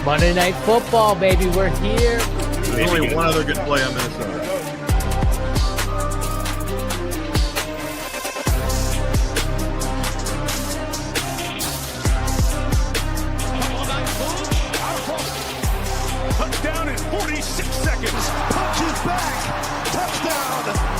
Monday Night Football, baby. We're here. There's only one other good play on Minnesota. Touchdown in 46 seconds. Punches back. Touchdown.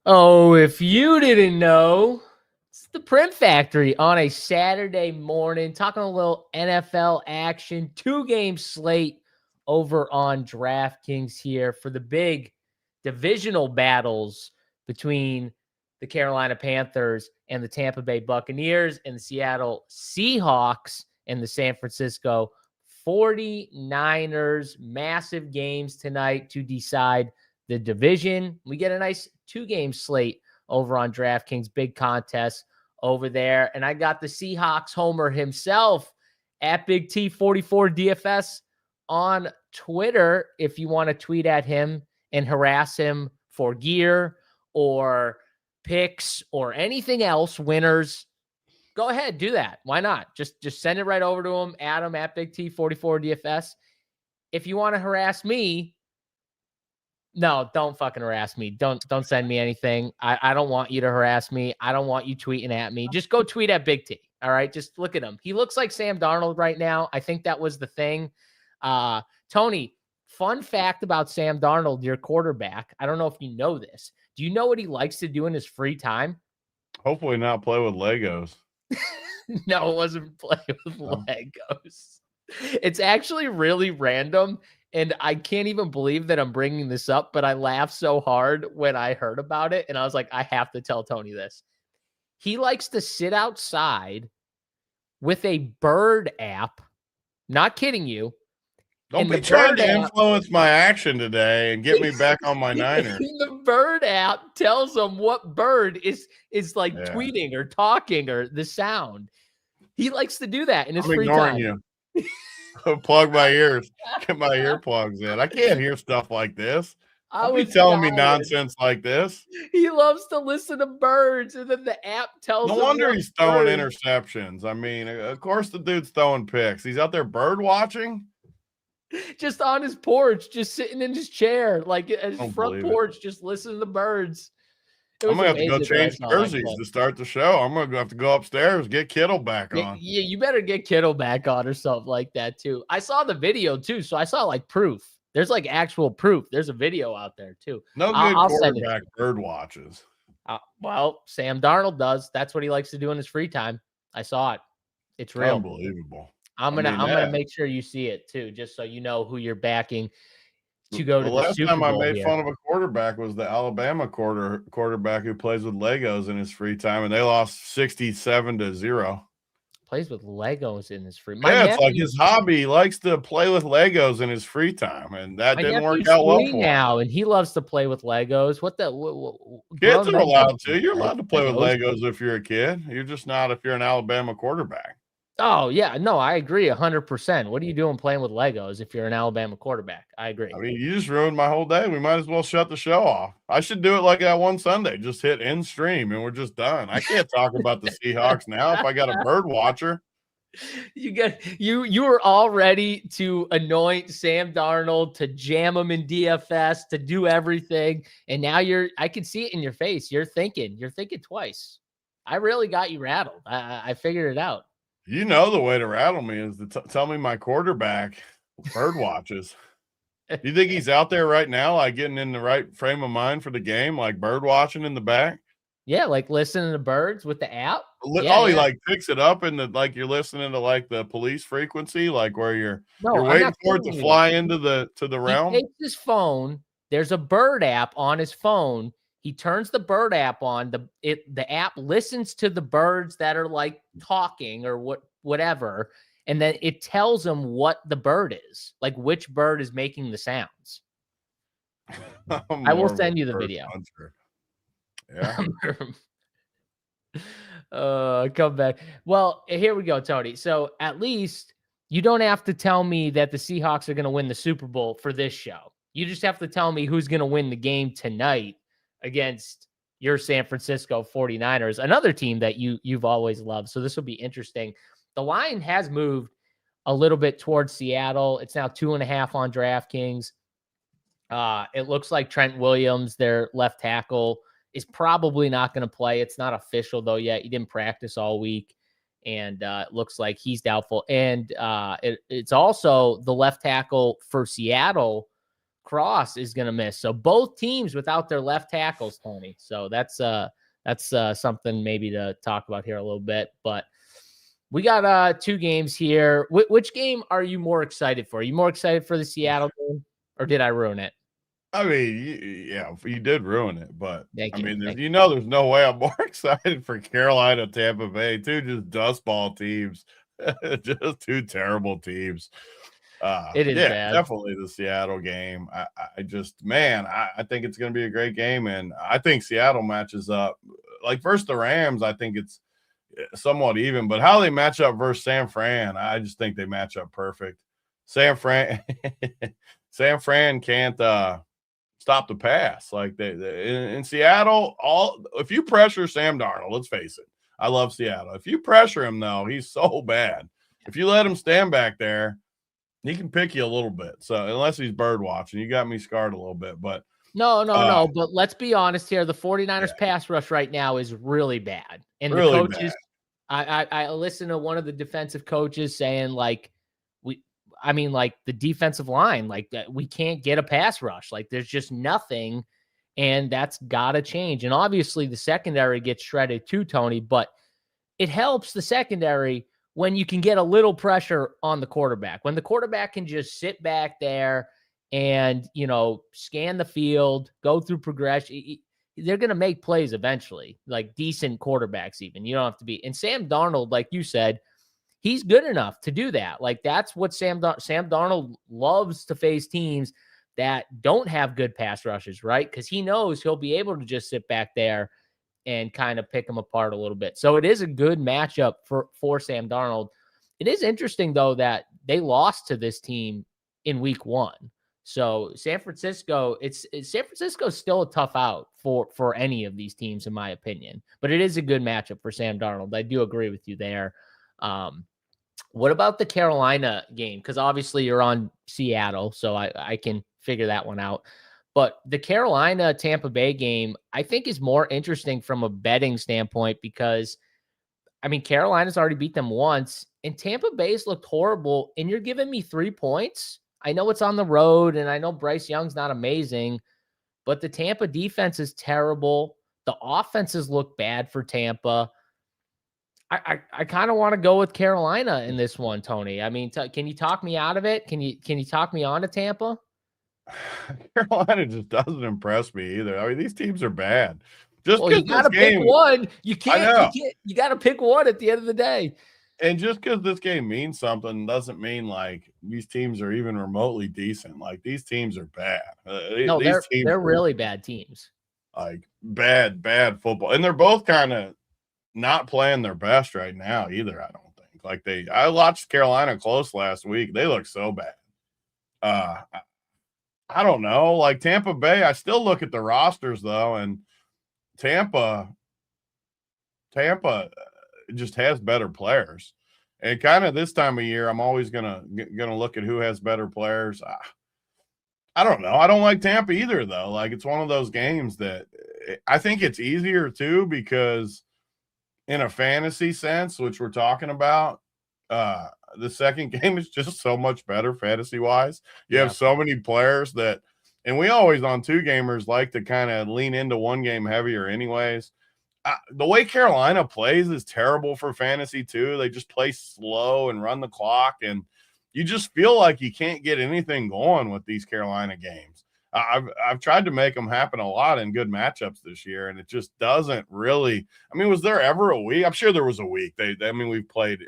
Oh, if you didn't know, it's the Print Factory on a Saturday morning, talking a little NFL action, 2-game slate over on DraftKings here for the big divisional battles between the Carolina Panthers and the Tampa Bay Buccaneers, and the Seattle Seahawks and the San Francisco 49ers. Massive games tonight to decide the division. We get a nice 2-game slate over on DraftKings. Big contest over there. And I got the Seahawks homer himself at Big T44 DFS on Twitter. If you want to tweet at him and harass him for gear or picks or anything else, winners, go ahead, do that. Why not? Just send it right over to him, Adam at Big T44 DFS. If you want to harass me, no, don't fucking harass me. Don't send me anything. I don't want you to harass me. I don't want you tweeting at me. Just go tweet at Big T. All right. Just look at him. He looks like Sam Darnold right now. I think that was the thing. Tony, fun fact about Sam Darnold, your quarterback. I don't know if you know this. Do you know what he likes to do in his free time? Hopefully not play with Legos. No, it wasn't play with Legos. It's actually really random. And I can't even believe that I'm bringing this up, but I laughed so hard when I heard about it. And I was like, I have to tell Tony this. He likes to sit outside with a bird app. Not kidding you. Don't be trying to influence my action today and get me back on my Niners. The bird app tells him what bird is like tweeting or talking or the sound. He likes to do that in his free time. You. Plug my ears. Get my earplugs in. I can't hear stuff like this. Don't be telling me nonsense like this. He loves to listen to birds, and then the app tells him. No wonder he's throwing interceptions. I mean, of course the dude's throwing picks. He's out there bird watching. Just on his porch, just sitting in his chair, like at his front porch, just listening to the birds. I'm going to have to go change jerseys to start the show. I'm going to have to go upstairs, get Kittle back on. Yeah, you better get Kittle back on or something like that, too. I saw the video, too, so I saw, like, proof. There's, like, actual proof. There's a video out there, too. No good quarterback bird watches. Well, Sam Darnold does. That's what he likes to do in his free time. I saw it. It's real. Unbelievable. I'm gonna make sure you see it, too, just so you know who you're backing to go to the Super Bowl. Last time I made fun of a quarterback was the Alabama quarterback who plays with Legos in his free time, and they lost 67-0. Plays with Legos in his free time. Yeah, it's like his hobby. He likes to play with Legos in his free time, and that didn't work out well for him. Now, and he loves to play with Legos. Kids are allowed to. You're allowed to play with Legos if you're a kid. You're just not if you're an Alabama quarterback. Oh, yeah. No, I agree 100%. What are you doing playing with Legos if you're an Alabama quarterback? I agree. I mean, you just ruined my whole day. We might as well shut the show off. I should do it like that one Sunday. Just hit end stream and we're just done. I can't talk about the Seahawks now if I got a bird watcher. You were all ready to anoint Sam Darnold, to jam him in DFS, to do everything. And now I can see it in your face. You're thinking twice. I really got you rattled. I figured it out. You know the way to rattle me is to tell me my quarterback bird watches. You think he's out there right now, like getting in the right frame of mind for the game, like bird watching in the back? Yeah, like listening to birds with the app. He like picks it up and like you're listening to like the police frequency, like where you're waiting for it to fly into the realm. He takes his phone. There's a bird app on his phone. He turns the bird app on. The app listens to the birds that are like talking or whatever, and then it tells him what the bird is, like which bird is making the sounds. I will send you the video. Yeah. Come back. Well, here we go, Tony. So at least you don't have to tell me that the Seahawks are going to win the Super Bowl for this show. You just have to tell me who's going to win the game tonight against your San Francisco 49ers, another team that you've always loved. So this will be interesting. The line has moved a little bit towards Seattle. It's now 2.5 on DraftKings. It looks like Trent Williams, their left tackle, is probably not going to play. It's not official though yet. He didn't practice all week, and it looks like he's doubtful. And it's also the left tackle for Seattle, Cross, is going to miss. So both teams without their left tackles, Tony. So that's something maybe to talk about here a little bit. But we got 2 games here. Which game are you more excited for? Are you more excited for the Seattle game, or did I ruin it? I mean, yeah, you did ruin it, but Thank I you. mean, Thank there's no way I'm more excited for Carolina, Tampa Bay, two just dustball teams, just 2 terrible teams. It is bad. Definitely the Seattle game. I think it's going to be a great game, and I think Seattle matches up like versus the Rams. I think it's somewhat even, but how they match up versus San Fran, I just think they match up perfect. San Fran can't stop the pass like they in Seattle. If you pressure Sam Darnold, let's face it, I love Seattle. If you pressure him though, he's so bad. If you let him stand back there, he can pick you a little bit. So unless he's bird watching, you got me scarred a little bit. But no. But let's be honest here. The 49ers pass rush right now is really bad. And really the coaches, I listened to one of the defensive coaches saying like, the defensive line, like we can't get a pass rush. Like there's just nothing, and that's got to change. And obviously the secondary gets shredded too, Tony, but it helps the secondary when you can get a little pressure on the quarterback, when the quarterback can just sit back there and, scan the field, go through progression. They're going to make plays eventually, like decent quarterbacks even. You don't have to be. And Sam Darnold, like you said, he's good enough to do that. Like that's what Sam Darnold loves, to face teams that don't have good pass rushes, right? Because he knows he'll be able to just sit back there and kind of pick them apart a little bit. So it is a good matchup for Sam Darnold. It is interesting though that they lost to this team in week 1. So San Francisco, San Francisco's still a tough out for any of these teams, in my opinion. But it is a good matchup for Sam Darnold. I do agree with you there. What about the Carolina game? Because obviously you're on Seattle, so I can figure that one out. But the Carolina Tampa Bay game, I think, is more interesting from a betting standpoint because, Carolina's already beat them once, and Tampa Bay's looked horrible, and you're giving me 3 points. I know it's on the road, and I know Bryce Young's not amazing, but the Tampa defense is terrible. The offenses look bad for Tampa. I kind of want to go with Carolina in this one, Tony. Can you talk me out of it? Can you talk me on to Tampa? Carolina just doesn't impress me either. These teams are bad. You got to pick one. You can't. You got to pick one at the end of the day. And just because this game means something doesn't mean like these teams are even remotely decent. Like these teams are bad. No, they're really bad teams. Like bad football, and they're both kind of not playing their best right now either. I don't think. Like I watched Carolina close last week. They look so bad. I don't know. Like Tampa Bay, I still look at the rosters though, and Tampa just has better players. And kind of this time of year, I'm always gonna look at who has better players. I don't know. I don't like Tampa either though. Like it's one of those games that I think it's easier too because in a fantasy sense, which we're talking about, the second game is just so much better fantasy wise. You have so many players and we always on 2 gamers like to kind of lean into one game heavier anyways. The way Carolina plays is terrible for fantasy too. They just play slow and run the clock, and you just feel like you can't get anything going with these Carolina games. I've tried to make them happen a lot in good matchups this year, and it just doesn't really. Was there ever a week? I'm sure there was a week. We've played.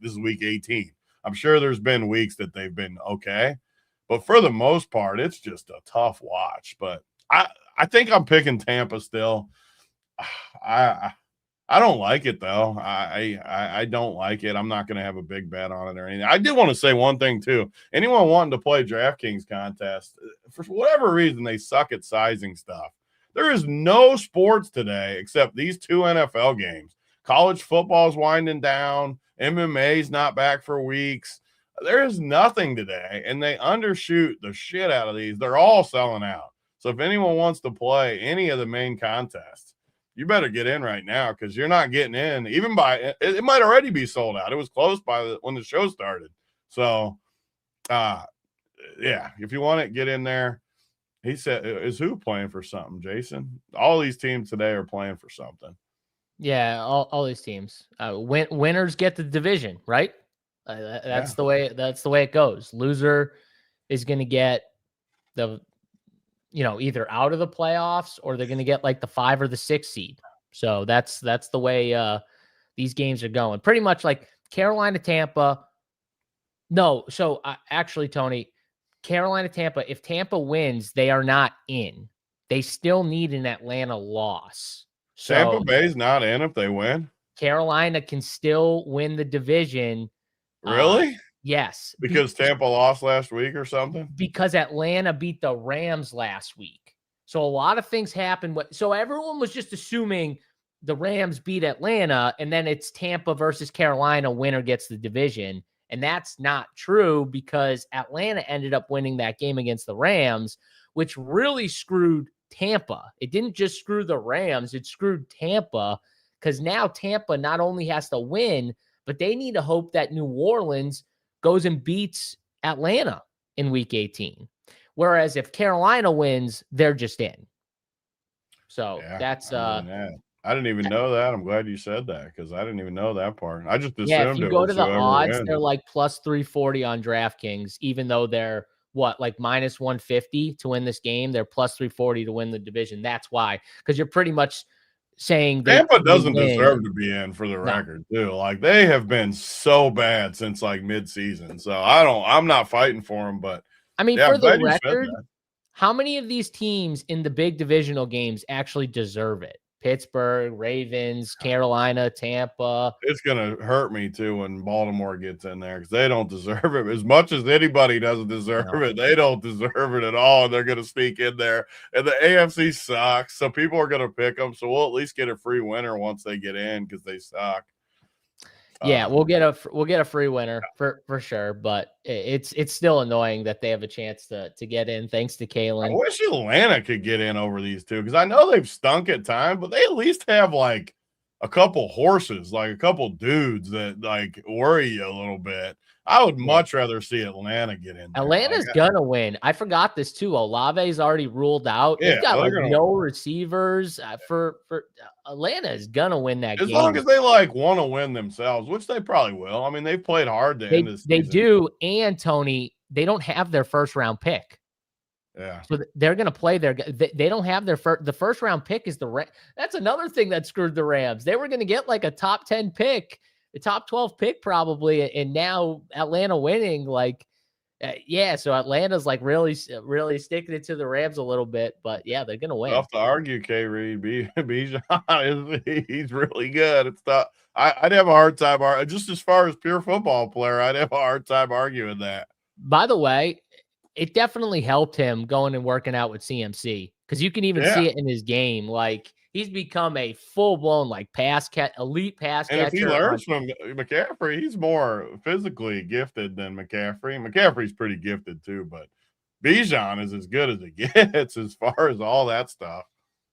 This is week 18. I'm sure there's been weeks that they've been okay, but for the most part, it's just a tough watch. But I think I'm picking Tampa still. I don't like it though. I don't like it. I'm not going to have a big bet on it or anything. I did want to say one thing too. Anyone wanting to play DraftKings contest, for whatever reason, they suck at sizing stuff. There is no sports today except these 2 NFL games. College football is winding down. MMA's not back for weeks. There is nothing today, and they undershoot the shit out of these. They're all selling out. So if anyone wants to play any of the main contests, you better get in right now because you're not getting in. Even by it might already be sold out. It was closed when the show started. So, yeah, if you want it, get in there. He said, "Is who playing for something?" Jason. All these teams today are playing for something. Yeah, all these teams. Winners get the division, right? That's the way. That's the way it goes. Loser is going to get the, either out of the playoffs or they're going to get like the 5 or the 6 seed. So that's the way these games are going. Pretty much like Carolina, Tampa. No, so actually, Tony, Carolina, Tampa. If Tampa wins, they are not in. They still need an Atlanta loss. So Tampa Bay's not in if they win. Carolina can still win the division. Really? Yes. Because Tampa lost last week or something? Because Atlanta beat the Rams last week. So a lot of things happened. So everyone was just assuming the Rams beat Atlanta, and then it's Tampa versus Carolina, winner gets the division. And that's not true because Atlanta ended up winning that game against the Rams, which really screwed Tampa. It didn't just screw the Rams, it screwed Tampa because now Tampa not only has to win, but they need to hope that New Orleans goes and beats Atlanta in week 18. Whereas if Carolina wins, they're just in. So that's I didn't even know that. I'm glad you said that because I didn't even know that part. I just assumed if you go to the odds, wins. they're like plus 340 on DraftKings, even though they're like minus 150 to win this game. They're plus 340 to win the division. That's why, because you're pretty much saying Tampa doesn't deserve to be in for the record, too. Like they have been so bad since like mid-season. So I'm not fighting for them, but I mean, for the record, how many of these teams in the big divisional games actually deserve it? Pittsburgh, Ravens, Carolina, Tampa. It's going to hurt me, too, when Baltimore gets in there because they don't deserve it. As much as anybody doesn't deserve it, they don't deserve it at all, and they're going to sneak in there. And the AFC sucks, so people are going to pick them. So we'll at least get a free winner once they get in because they suck. Yeah, we'll get a free winner for sure, but it's still annoying that they have a chance to get in thanks to Kalen. I wish Atlanta could get in over these two because I know they've stunk at times, but they at least have like a couple horses, like a couple dudes that like worry you a little bit. I would much rather see Atlanta get in there. Atlanta's gonna win. I forgot this too. Olave's already ruled out. They've got like no receivers. For Atlanta is gonna win that game. As long as they like want to win themselves, which they probably will. I mean, they've played hard to end this season. They do, and Tony, they don't have their first round pick. Yeah. So they're going to play they don't have the first round pick is that's another thing that screwed the Rams. They were going to get like a top 10 pick, a top 12 pick probably. And now Atlanta winning so Atlanta's like really sticking it to the Rams a little bit, but yeah, they're going to win. Tough to argue, K. Reed. Bijan he's really good. It's tough. I'd have a hard time just as far as pure football player. I'd have a hard time arguing that. By the way, it definitely helped him going and working out with CMC because you can even see it in his game. Like he's become a full blown like elite pass catcher. And if he learns from McCaffrey, he's more physically gifted than McCaffrey. McCaffrey's pretty gifted too, but Bijan is as good as it gets as far as all that stuff.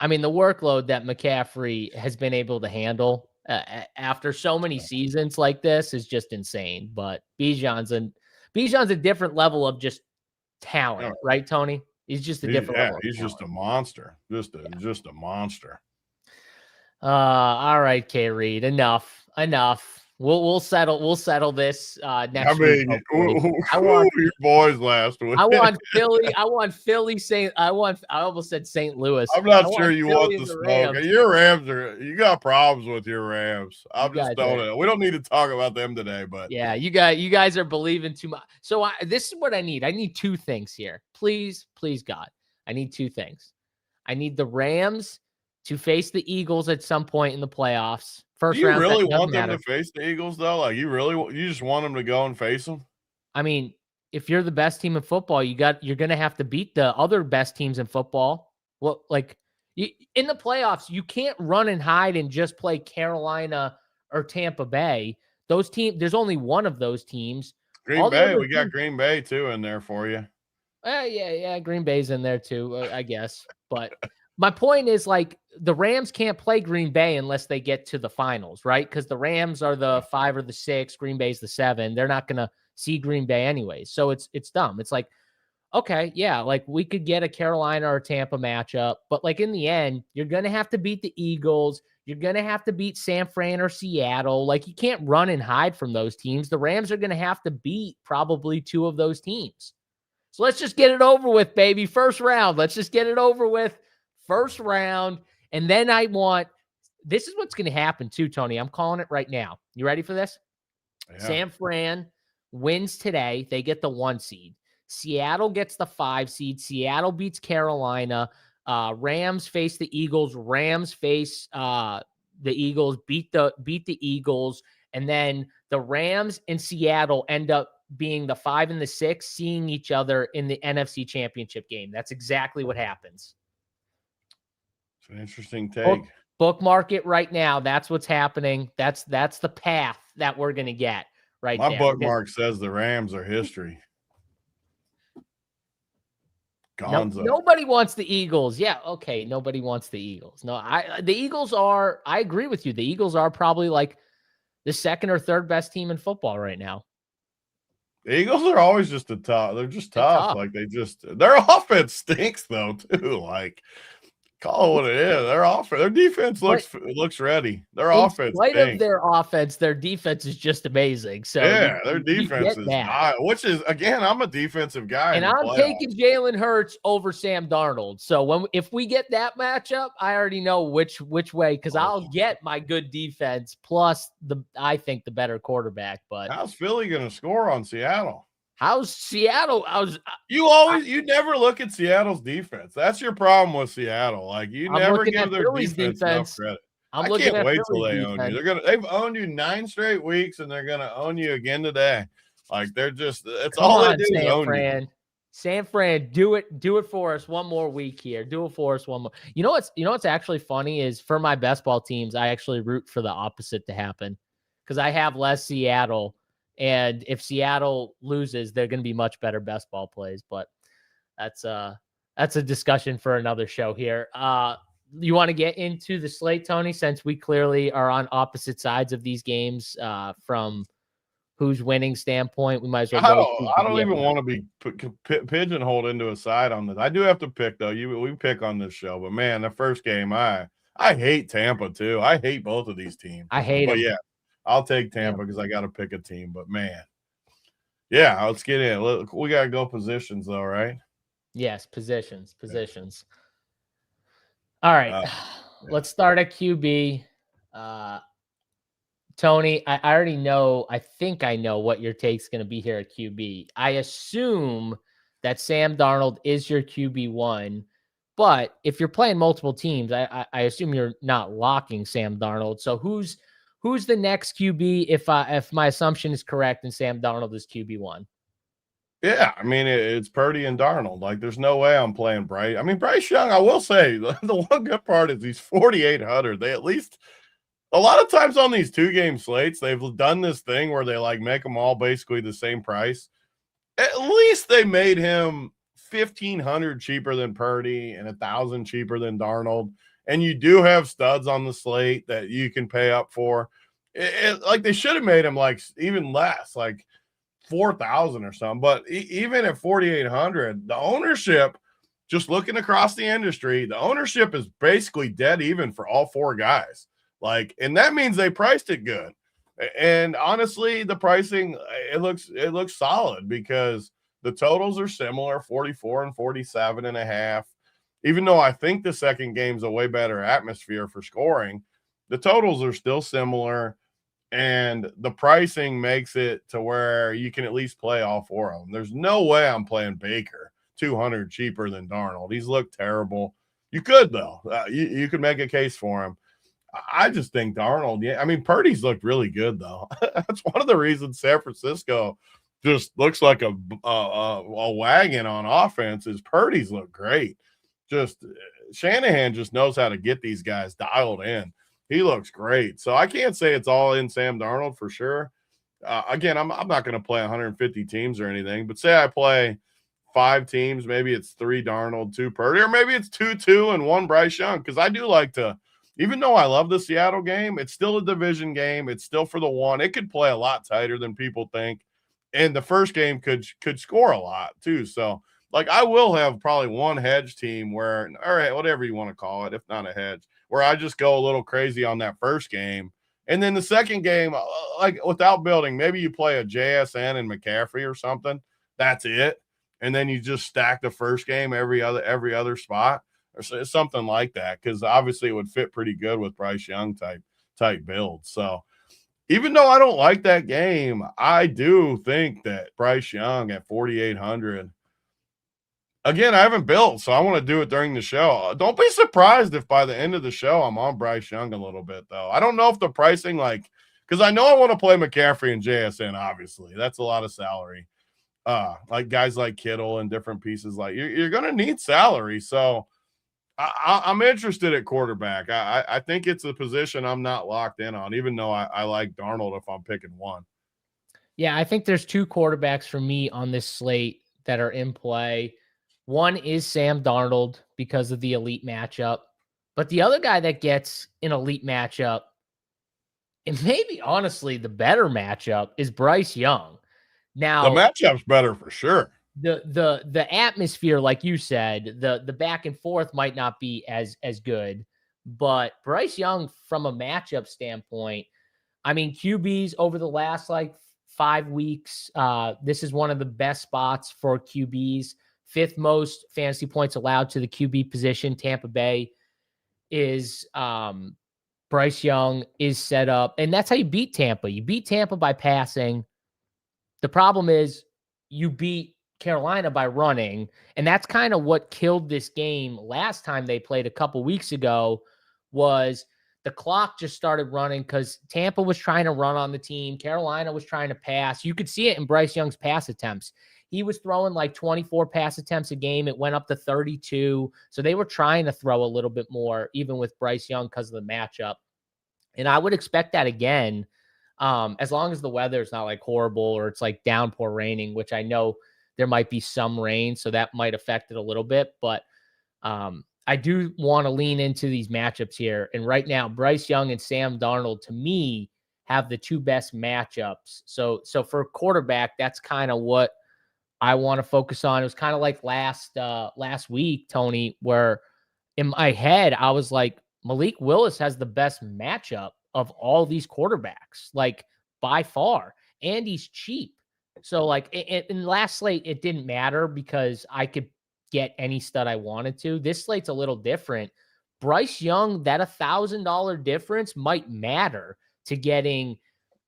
I mean, the workload that McCaffrey has been able to handle after so many seasons like this is just insane. But Bijan's a different level of just talent, right, Tony? He's just a different level. He's just a monster. Just a monster. All right, K. Reed. Enough. We'll settle this next week. I want your boys last week. I want Philly. I almost said St. Louis. I'm not sure you want the smoke. Your Rams you got problems with your Rams. I'm just telling you. We don't need to talk about them today, but yeah, you guys are believing too much. So this is what I need. I need 2 things here. Please, God. I need 2 things. I need the Rams to face the Eagles at some point in the playoffs. First round. Do you really want them to face the Eagles, though? Like, you just want them to go and face them? I mean, if you're the best team in football, you're going to have to beat the other best teams in football. Well, like, In the playoffs, you can't run and hide and just play Carolina or Tampa Bay. Those teams, there's only one of those teams. Green Bay, we got Green Bay too in there for you. Yeah, Green Bay's in there too, I guess. But my point is, like, the Rams can't play Green Bay unless they get to the finals, right? Because the Rams are the 5 or the 6, Green Bay's the 7. They're not gonna see Green Bay anyways. So it's dumb. It's like, okay, yeah, like we could get a Carolina or Tampa matchup, but like in the end, you're gonna have to beat the Eagles. You're gonna have to beat San Fran or Seattle. Like, you can't run and hide from those teams. The Rams are gonna have to beat probably 2 of those teams. So let's just get it over with, baby. First round. Let's just get it over with. First round. And then this is what's going to happen too, Tony. I'm calling it right now. You ready for this? Yeah. San Fran wins today. They get the 1 seed. Seattle gets the 5 seed. Seattle beats Carolina. Rams face the Eagles. Rams face the Eagles, beat the Eagles. And then the Rams and Seattle end up being the 5 and the 6, seeing each other in the NFC Championship game. That's exactly what happens. It's an interesting take. Bookmark it right now. That's what's happening. That's the path that we're going to get right My there. bookmark says the Rams are history. Gonzo. Nobody wants the Eagles. Yeah, okay, nobody wants the Eagles. No, the Eagles are, I agree with you. The Eagles are probably like the 2nd or 3rd best team in football right now. The Eagles are always just they're just tough. Like their offense stinks though too. Like, call it what it is. Their defense looks ready. Their offense, in spite of their offense, their defense is just amazing. So yeah, their defense is not, which is, again, I'm a defensive guy, and I'm taking Jalen Hurts over Sam Darnold. So if we get that matchup, I already know which way, because I'll get my good defense plus I think the better quarterback. But how's Philly going to score on Seattle? How's Seattle? You never look at Seattle's defense. That's your problem with Seattle. Like, you never give their defense enough credit. I can't wait till they own you. They've owned you 9 straight weeks, and they're gonna own you again today. Like, that's all they do is own you. San Fran, do it for us one more week here. Do it for us one more. You know what's actually funny is, for my best ball teams, I actually root for the opposite to happen, because I have less Seattle. And if Seattle loses, they're going to be much better best ball plays. But that's a discussion for another show here. You want to get into the slate, Tony, since we clearly are on opposite sides of these games from who's winning standpoint? We might as well go. I don't even want to be pigeonholed into a side on this. I do have to pick, though. We pick on this show. But, man, the first game, I hate Tampa, too. I hate both of these teams. I hate them. But, yeah. I'll take Tampa because I got to pick a team. But, man, yeah, let's get in. Look, we got to go positions, though, right? Yes, positions. All right, let's start at QB. Tony, I already know. I think I know what your take's going to be here at QB. I assume that Sam Darnold is your QB1. But if you're playing multiple teams, I assume you're not locking Sam Darnold. So who's the next QB if my assumption is correct and Sam Darnold is QB1? Yeah, I mean, it's Purdy and Darnold. Like, there's no way I'm playing Bryce. I mean, Bryce Young, I will say, the one good part is he's 4,800. They at least, a lot of times on these 2-game slates, they've done this thing where they, like, make them all basically the same price. At least they made him 1,500 cheaper than Purdy and 1,000 cheaper than Darnold. And you do have studs on the slate that you can pay up for. Like, they should have made him like even less, like 4,000 or something. But even at 4,800, the ownership, just looking across the industry, the ownership is basically dead even for all 4 guys. Like, and that means they priced it good. And honestly, the pricing, it looks solid because the totals are similar, 44 and 47.5. Even though I think the second game's a way better atmosphere for scoring, the totals are still similar, and the pricing makes it to where you can at least play all 4 of them. There's no way I'm playing Baker 200 cheaper than Darnold. He's looked terrible. You could, though. You could make a case for him. I just think Darnold, yeah. I mean, Purdy's looked really good, though. That's one of the reasons San Francisco just looks like a wagon on offense is Purdy's look great. Just Shanahan just knows how to get these guys dialed in. He looks great. So I can't say it's all in Sam Darnold for sure. Again, I'm not going to play 150 teams or anything, but say I play 5 teams, maybe it's 3 Darnold, 2 Purdy, or maybe it's 2 and 1 Bryce Young, because I do like to, even though I love the Seattle game, it's still a division game. It's still for the one. It could play a lot tighter than people think, and the first game could score a lot too. So, like, I will have probably one hedge team where, or whatever you want to call it, if not a hedge, where I just go a little crazy on that first game. And then the second game, like without building, maybe you play a JSN and McCaffrey or something. That's it. And then you just stack the first game every other spot or something like that, because obviously it would fit pretty good with Bryce Young type build. So even though I don't like that game, I do think that Bryce Young at 4,800. Again, I haven't built, so I want to do it during the show. Don't be surprised if by the end of the show I'm on Bryce Young a little bit, though. I don't know if the pricing, like, because I know I want to play McCaffrey and JSN, obviously. That's a lot of salary. Like guys like Kittle and different pieces. Like, you're going to need salary. So I'm interested at quarterback. I think it's a position I'm not locked in on, even though I like Darnold if I'm picking one. Yeah, I think there's 2 quarterbacks for me on this slate that are in play. One is Sam Darnold because of the elite matchup, but the other guy that gets an elite matchup, and maybe honestly the better matchup, is Bryce Young. Now, the matchup's better for sure. The atmosphere, like you said, the back and forth might not be as good, but Bryce Young from a matchup standpoint, I mean, QBs over the last like 5 weeks, this is one of the best spots for QBs. 5th most fantasy points allowed to the QB position. Tampa Bay is Bryce Young is set up, and that's how you beat Tampa. You beat Tampa by passing. The problem is you beat Carolina by running, and that's kind of what killed this game last time they played a couple weeks ago. Was the clock just started running because Tampa was trying to run on the team. Carolina was trying to pass. You could see it in Bryce Young's pass attempts. He was throwing like 24 pass attempts a game. It went up to 32. So they were trying to throw a little bit more, even with Bryce Young, because of the matchup. And I would expect that again, as long as the weather is not like horrible or it's like downpour raining, which I know there might be some rain, so that might affect it a little bit. But I do want to lean into these matchups here. And right now, Bryce Young and Sam Darnold, to me, have the 2 best matchups. So for quarterback, that's kind of what I want to focus on. It was kind of like last week, Tony, where in my head, I was like, Malik Willis has the best matchup of all these quarterbacks, like by far, and he's cheap. So like in last slate, it didn't matter because I could get any stud I wanted to. This slate's a little different. Bryce Young, that $1,000 difference might matter to getting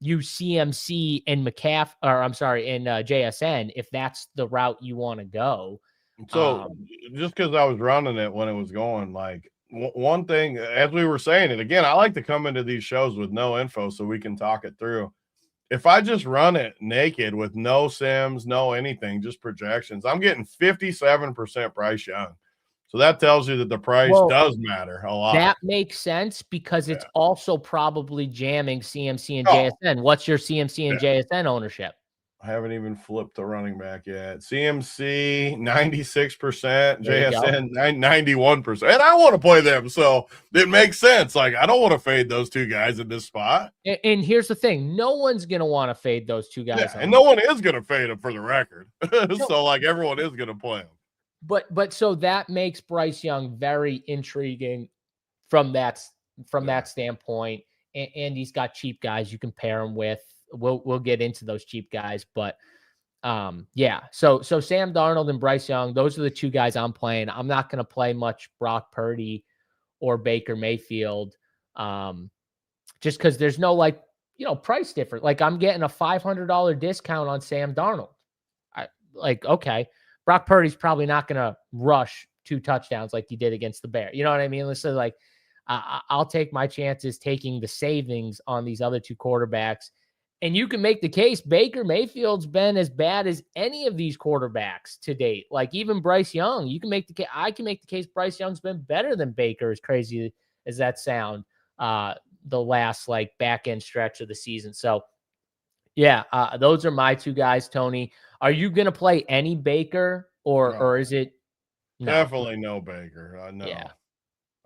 you CMC and McCaffrey, or I'm sorry, and JSN, if that's the route you want to go. So just because I was running it when it was going, like one thing, as we were saying it, again, I like to come into these shows with no info so we can talk it through. If I just run it naked with no sims, no anything, just projections, I'm getting 57% Bryce Young. So that tells you that the price does matter a lot. That makes sense because it's also probably jamming CMC and JSN. What's your CMC and JSN ownership? I haven't even flipped the running back yet. CMC 96%, JSN 91%. And I want to play them, so it makes sense. Like, I don't want to fade those 2 guys in this spot. And here's the thing: no one's gonna want to fade those 2 guys. And no one is gonna fade them for the record. So like everyone is gonna play them. But so that makes Bryce Young very intriguing from that standpoint. And he's got cheap guys you can pair him with. We'll get into those cheap guys, but yeah. So Sam Darnold and Bryce Young, those are the 2 guys I'm playing. I'm not going to play much Brock Purdy or Baker Mayfield, just because there's no price difference. Like, I'm getting a $500 discount on Sam Darnold. Okay, Brock Purdy's probably not going to rush 2 touchdowns like he did against the Bears. You know what I mean? So like, I'll take my chances taking the savings on these other 2 quarterbacks. And you can make the case Baker Mayfield's been as bad as any of these quarterbacks to date. Like even Bryce Young, you can make the case. I can make the case Bryce Young's been better than Baker, as crazy as that sound, the last like back end stretch of the season. So yeah, those are my two guys, Tony. Are you going to play any Baker or is it? No. Definitely no Baker. No. Yeah.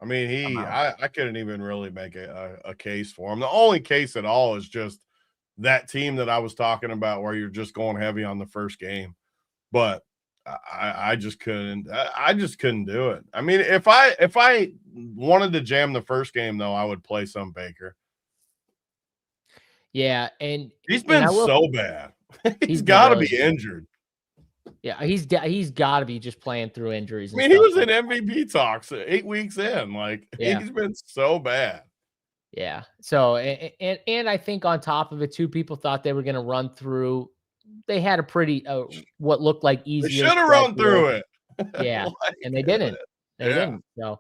I mean, I couldn't even really make a case for him. The only case at all is just that team that I was talking about where you're just going heavy on the first game. But I just couldn't. I just couldn't do it. I mean, if I wanted to jam the first game, though, I would play some Baker. Yeah, and he's been so bad. He's got to be injured. Yeah, he's got to be just playing through injuries. I mean, he was in MVP talks 8 weeks in. Like, he's been so bad. Yeah. So, and I think on top of it, too, people thought they were going to run through. They had a pretty, what looked like easy. They should have run through it. Yeah. And they didn't. They didn't. So,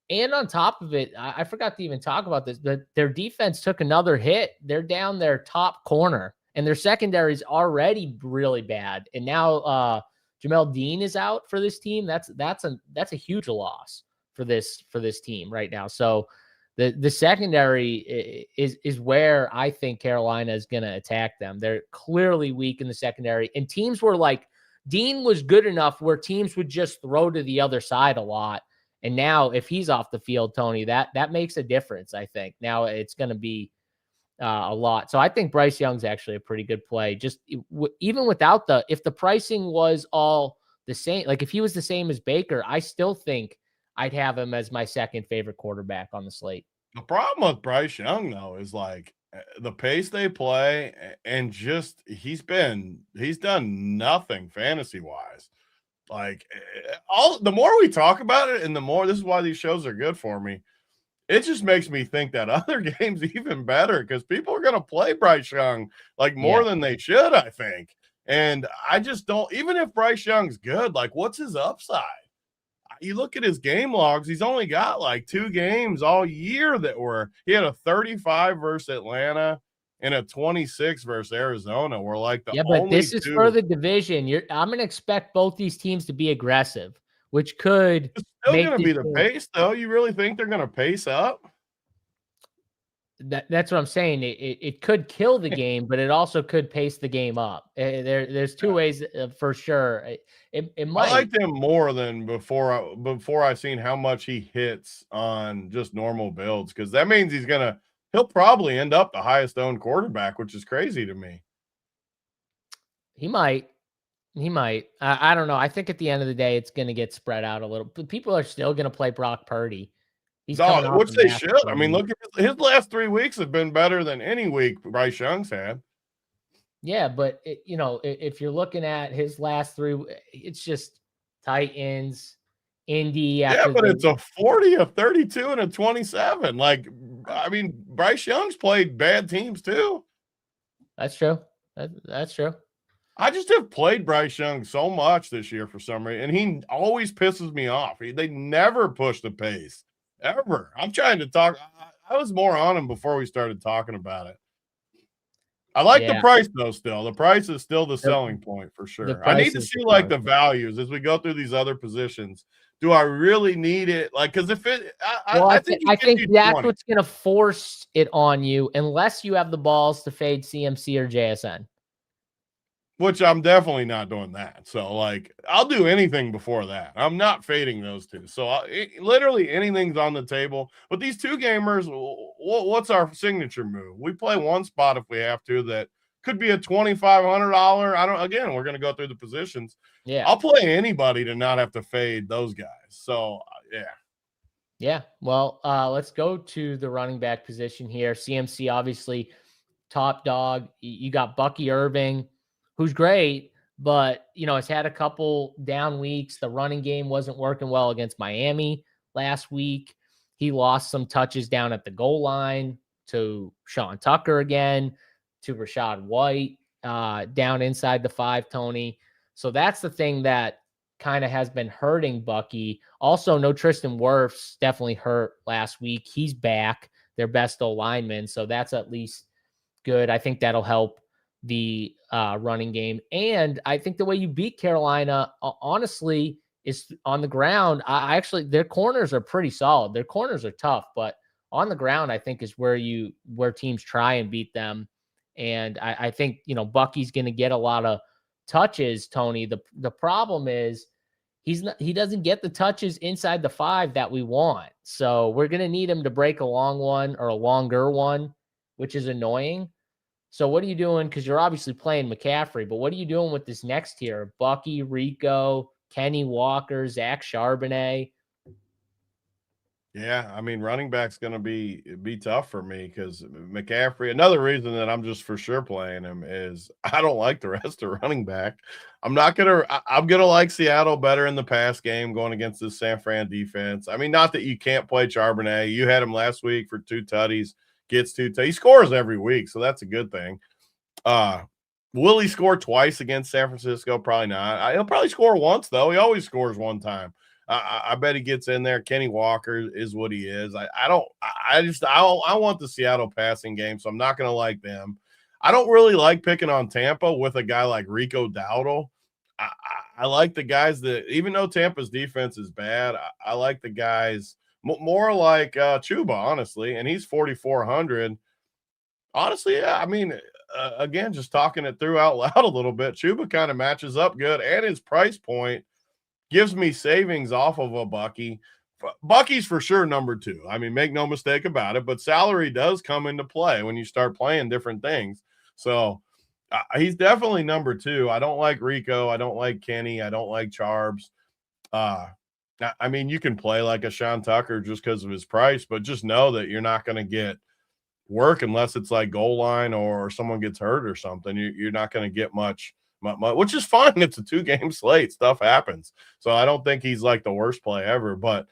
and on top of it, I forgot to even talk about this, but their defense took another hit. They're down their top corner, and their secondary is already really bad. And now Jamel Dean is out for this team. That's a huge loss for this team right now. So the secondary is where I think Carolina is going to attack them. They're clearly weak in the secondary, and teams were like, Dean was good enough where teams would just throw to the other side a lot. And now if he's off the field, Tony, that makes a difference. I think now it's going to be a lot. So I think Bryce Young's actually a pretty good play. Just even without if the pricing was all the same, like if he was the same as Baker, I still think I'd have him as my second favorite quarterback on the slate. The problem with Bryce Young, though, is like the pace they play, and just he's done nothing fantasy wise. Like the more we talk about it, and the more, this is why these shows are good for me. It just makes me think that other games even better, because people are going to play Bryce Young like more than they should, I think. And I just don't, even if Bryce Young's good, like what's his upside? You look at his game logs, he's only got like 2 games all year he had a 35 versus Atlanta and a 26 versus Arizona. We're like but this is for the division. I'm going to expect both these teams to be aggressive, which could it's still going to be the pace, though. You really think they're going to pace up? That's what I'm saying. It could kill the game, but it also could pace the game up. There's 2 ways for sure. It might. I liked him more than before I seen how much he hits on just normal builds, because that means he'll probably end up the highest owned quarterback, which is crazy to me. He might. I don't know. I think at the end of the day, it's going to get spread out a little. But people are still going to play Brock Purdy. Which they should. I mean, look at his last 3 weeks have been better than any week Bryce Young's had. Yeah, but if you're looking at his last 3, it's just Titans, Indy. Yeah, but it's a 40, a 32, and a 27. Like, I mean, Bryce Young's played bad teams too. That's true. That's true. I just have played Bryce Young so much this year for some reason, and he always pisses me off. They never push the pace. Ever. I'm trying to talk. I was more on him before we started talking about it. I like the price, though, still. The price is still the selling point for sure. I need to see, like, the values as we go through these other positions. Do I really need it? Like, because if it – I think that's what's going to force it on you, unless you have the balls to fade CMC or JSN. Which I'm definitely not doing that. So, like, I'll do anything before that. I'm not fading those 2. So, literally anything's on the table. But these 2 gamers, what's our signature move? We play one spot if we have to that could be a $2,500. Again, we're going to go through the positions. Yeah. I'll play anybody to not have to fade those guys. So, yeah. Yeah. Well, let's go to the running back position here. CMC, obviously, top dog. You got Bucky Irving, who's great, but, has had a couple down weeks. The running game wasn't working well against Miami last week. He lost some touches down at the goal line to Sean Tucker again, to Rashad White down inside the 5, Tony. So that's the thing that kind of has been hurting Bucky. Also, no Tristan Wirfs, definitely hurt last week. He's back, their best O lineman, so that's at least good. I think that'll help the running game. And I think the way you beat Carolina, honestly, is on the ground. I actually, their corners are pretty solid. Their corners are tough, but on the ground, I think is where teams try and beat them. And I think, Bucky's going to get a lot of touches, Tony. The problem is he doesn't get the touches inside the 5 that we want. So we're going to need him to break a long one or a longer one, which is annoying. So what are you doing? Because you're obviously playing McCaffrey, but what are you doing with this next tier? Bucky, Rico, Kenny Walker, Zach Charbonnet. Yeah, I mean, running back's going to be tough for me because McCaffrey. Another reason that I'm just for sure playing him is I don't like the rest of running back. I'm gonna like Seattle better in the pass game going against this San Fran defense. I mean, not that you can't play Charbonnet. You had him last week for 2 tutties. Gets 2 tutties. He scores every week, so that's a good thing. Will he score twice against San Francisco? Probably not. He'll probably score once though. He always scores one time. I bet he gets in there. Kenny Walker is what he is. I want the Seattle passing game, so I'm not going to like them. I don't really like picking on Tampa with a guy like Rico Dowdle. I like the guys that, even though Tampa's defense is bad, I like the guys more like Chuba, honestly, and he's 4,400. Honestly, yeah, I mean, again, just talking it through out loud a little bit, Chuba kind of matches up good, and his price point gives me savings off of a Bucky. Bucky's for sure number 2. I mean, make no mistake about it, but salary does come into play when you start playing different things. So he's definitely number 2. I don't like Rico. I don't like Kenny. I don't like Charbs. I mean, you can play like a Sean Tucker just because of his price, but just know that you're not going to get work unless it's like goal line or someone gets hurt or something. You're not going to get much, which is fine. It's a 2-game slate. Stuff happens. So I don't think he's like the worst play ever, but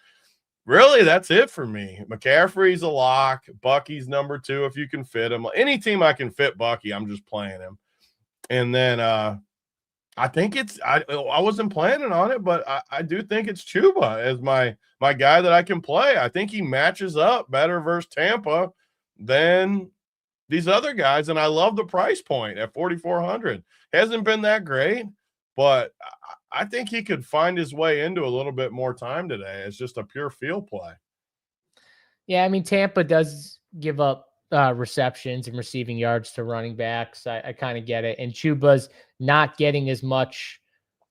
really that's it for me. McCaffrey's a lock. Bucky's number 2 if you can fit him. Any team I can fit Bucky, I'm just playing him. And then I think I wasn't planning on it, but I do think it's Chuba as my guy that I can play. I think he matches up better versus Tampa than these other guys, and I love the price point at 4,400. Hasn't been that great, but I think he could find his way into a little bit more time today. It's just a pure field play. Yeah, I mean, Tampa does give up receptions and receiving yards to running backs. I kind of get it. And Chuba's not getting as much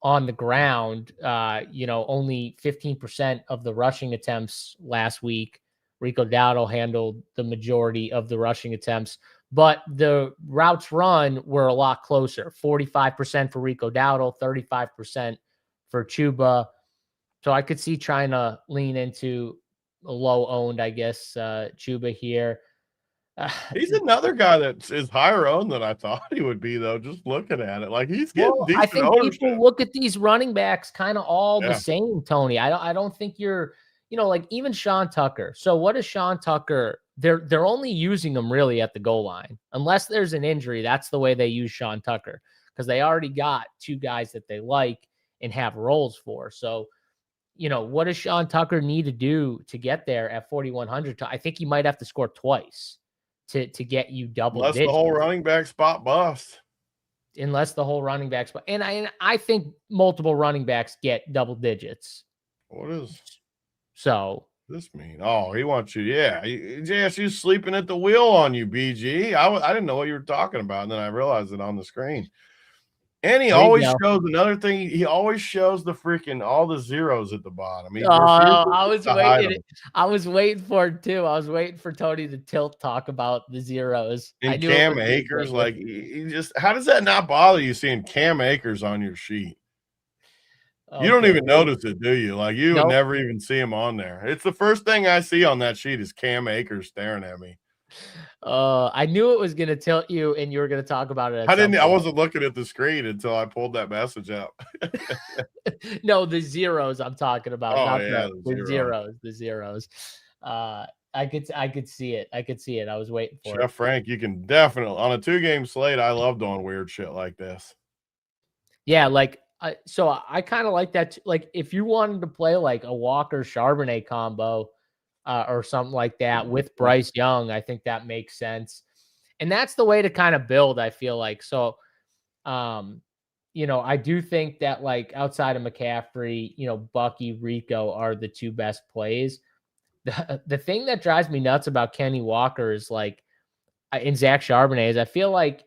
on the ground. Only 15% of the rushing attempts last week. Rico Dowdle handled the majority of the rushing attempts, but the routes run were a lot closer. 45% for Rico Dowdle, 35% for Chuba. So I could see trying to lean into a low owned, I guess, Chuba here. He's another guy that is higher owned than I thought he would be, though. Just looking at it, like he's getting decent I think ownership. people look at these running backs kind of all the same, Tony. I don't think you're, like even Sean Tucker. So what is Sean Tucker? They're only using him really at the goal line, unless there's an injury. That's the way they use Sean Tucker because they already got 2 guys that they like and have roles for. So, what does Sean Tucker need to do to get there at 4,100? I think he might have to score twice to get you double digits. Unless the whole running back spot busts. Unless the whole running back spot. And I think multiple running backs get double digits. What is so this mean? Oh, he wants you. Yeah. JSU's sleeping at the wheel on you, BG. I didn't know what you were talking about. And then I realized it on the screen. And he always shows another thing. He always shows the freaking all the zeros at the bottom. I was waiting for it too. I was waiting for Tony to talk about the zeros. And Cam Akers, like he just, how does that not bother you seeing Cam Akers on your sheet? Okay. You don't even notice it, do you? Like you would never even see him on there. It's the first thing I see on that sheet is Cam Akers staring at me. I knew it was going to tilt you and you were going to talk about it. I wasn't looking at the screen until I pulled that message out. No, the zeros I'm talking about. Oh, not yeah, the zeros. I could see it. I was waiting for it. Chef Frank, you can definitely on a 2-game slate. I love doing weird shit like this. Yeah. So I kind of like that. Like if you wanted to play like a Walker Charbonnet combo, or something like that with Bryce Young, I think that makes sense. And that's the way to kind of build, I feel like. So, I do think that like outside of McCaffrey, Bucky, Rico are the two best plays. The thing that drives me nuts about Kenny Walker is like, in Zach Charbonnet, is I feel like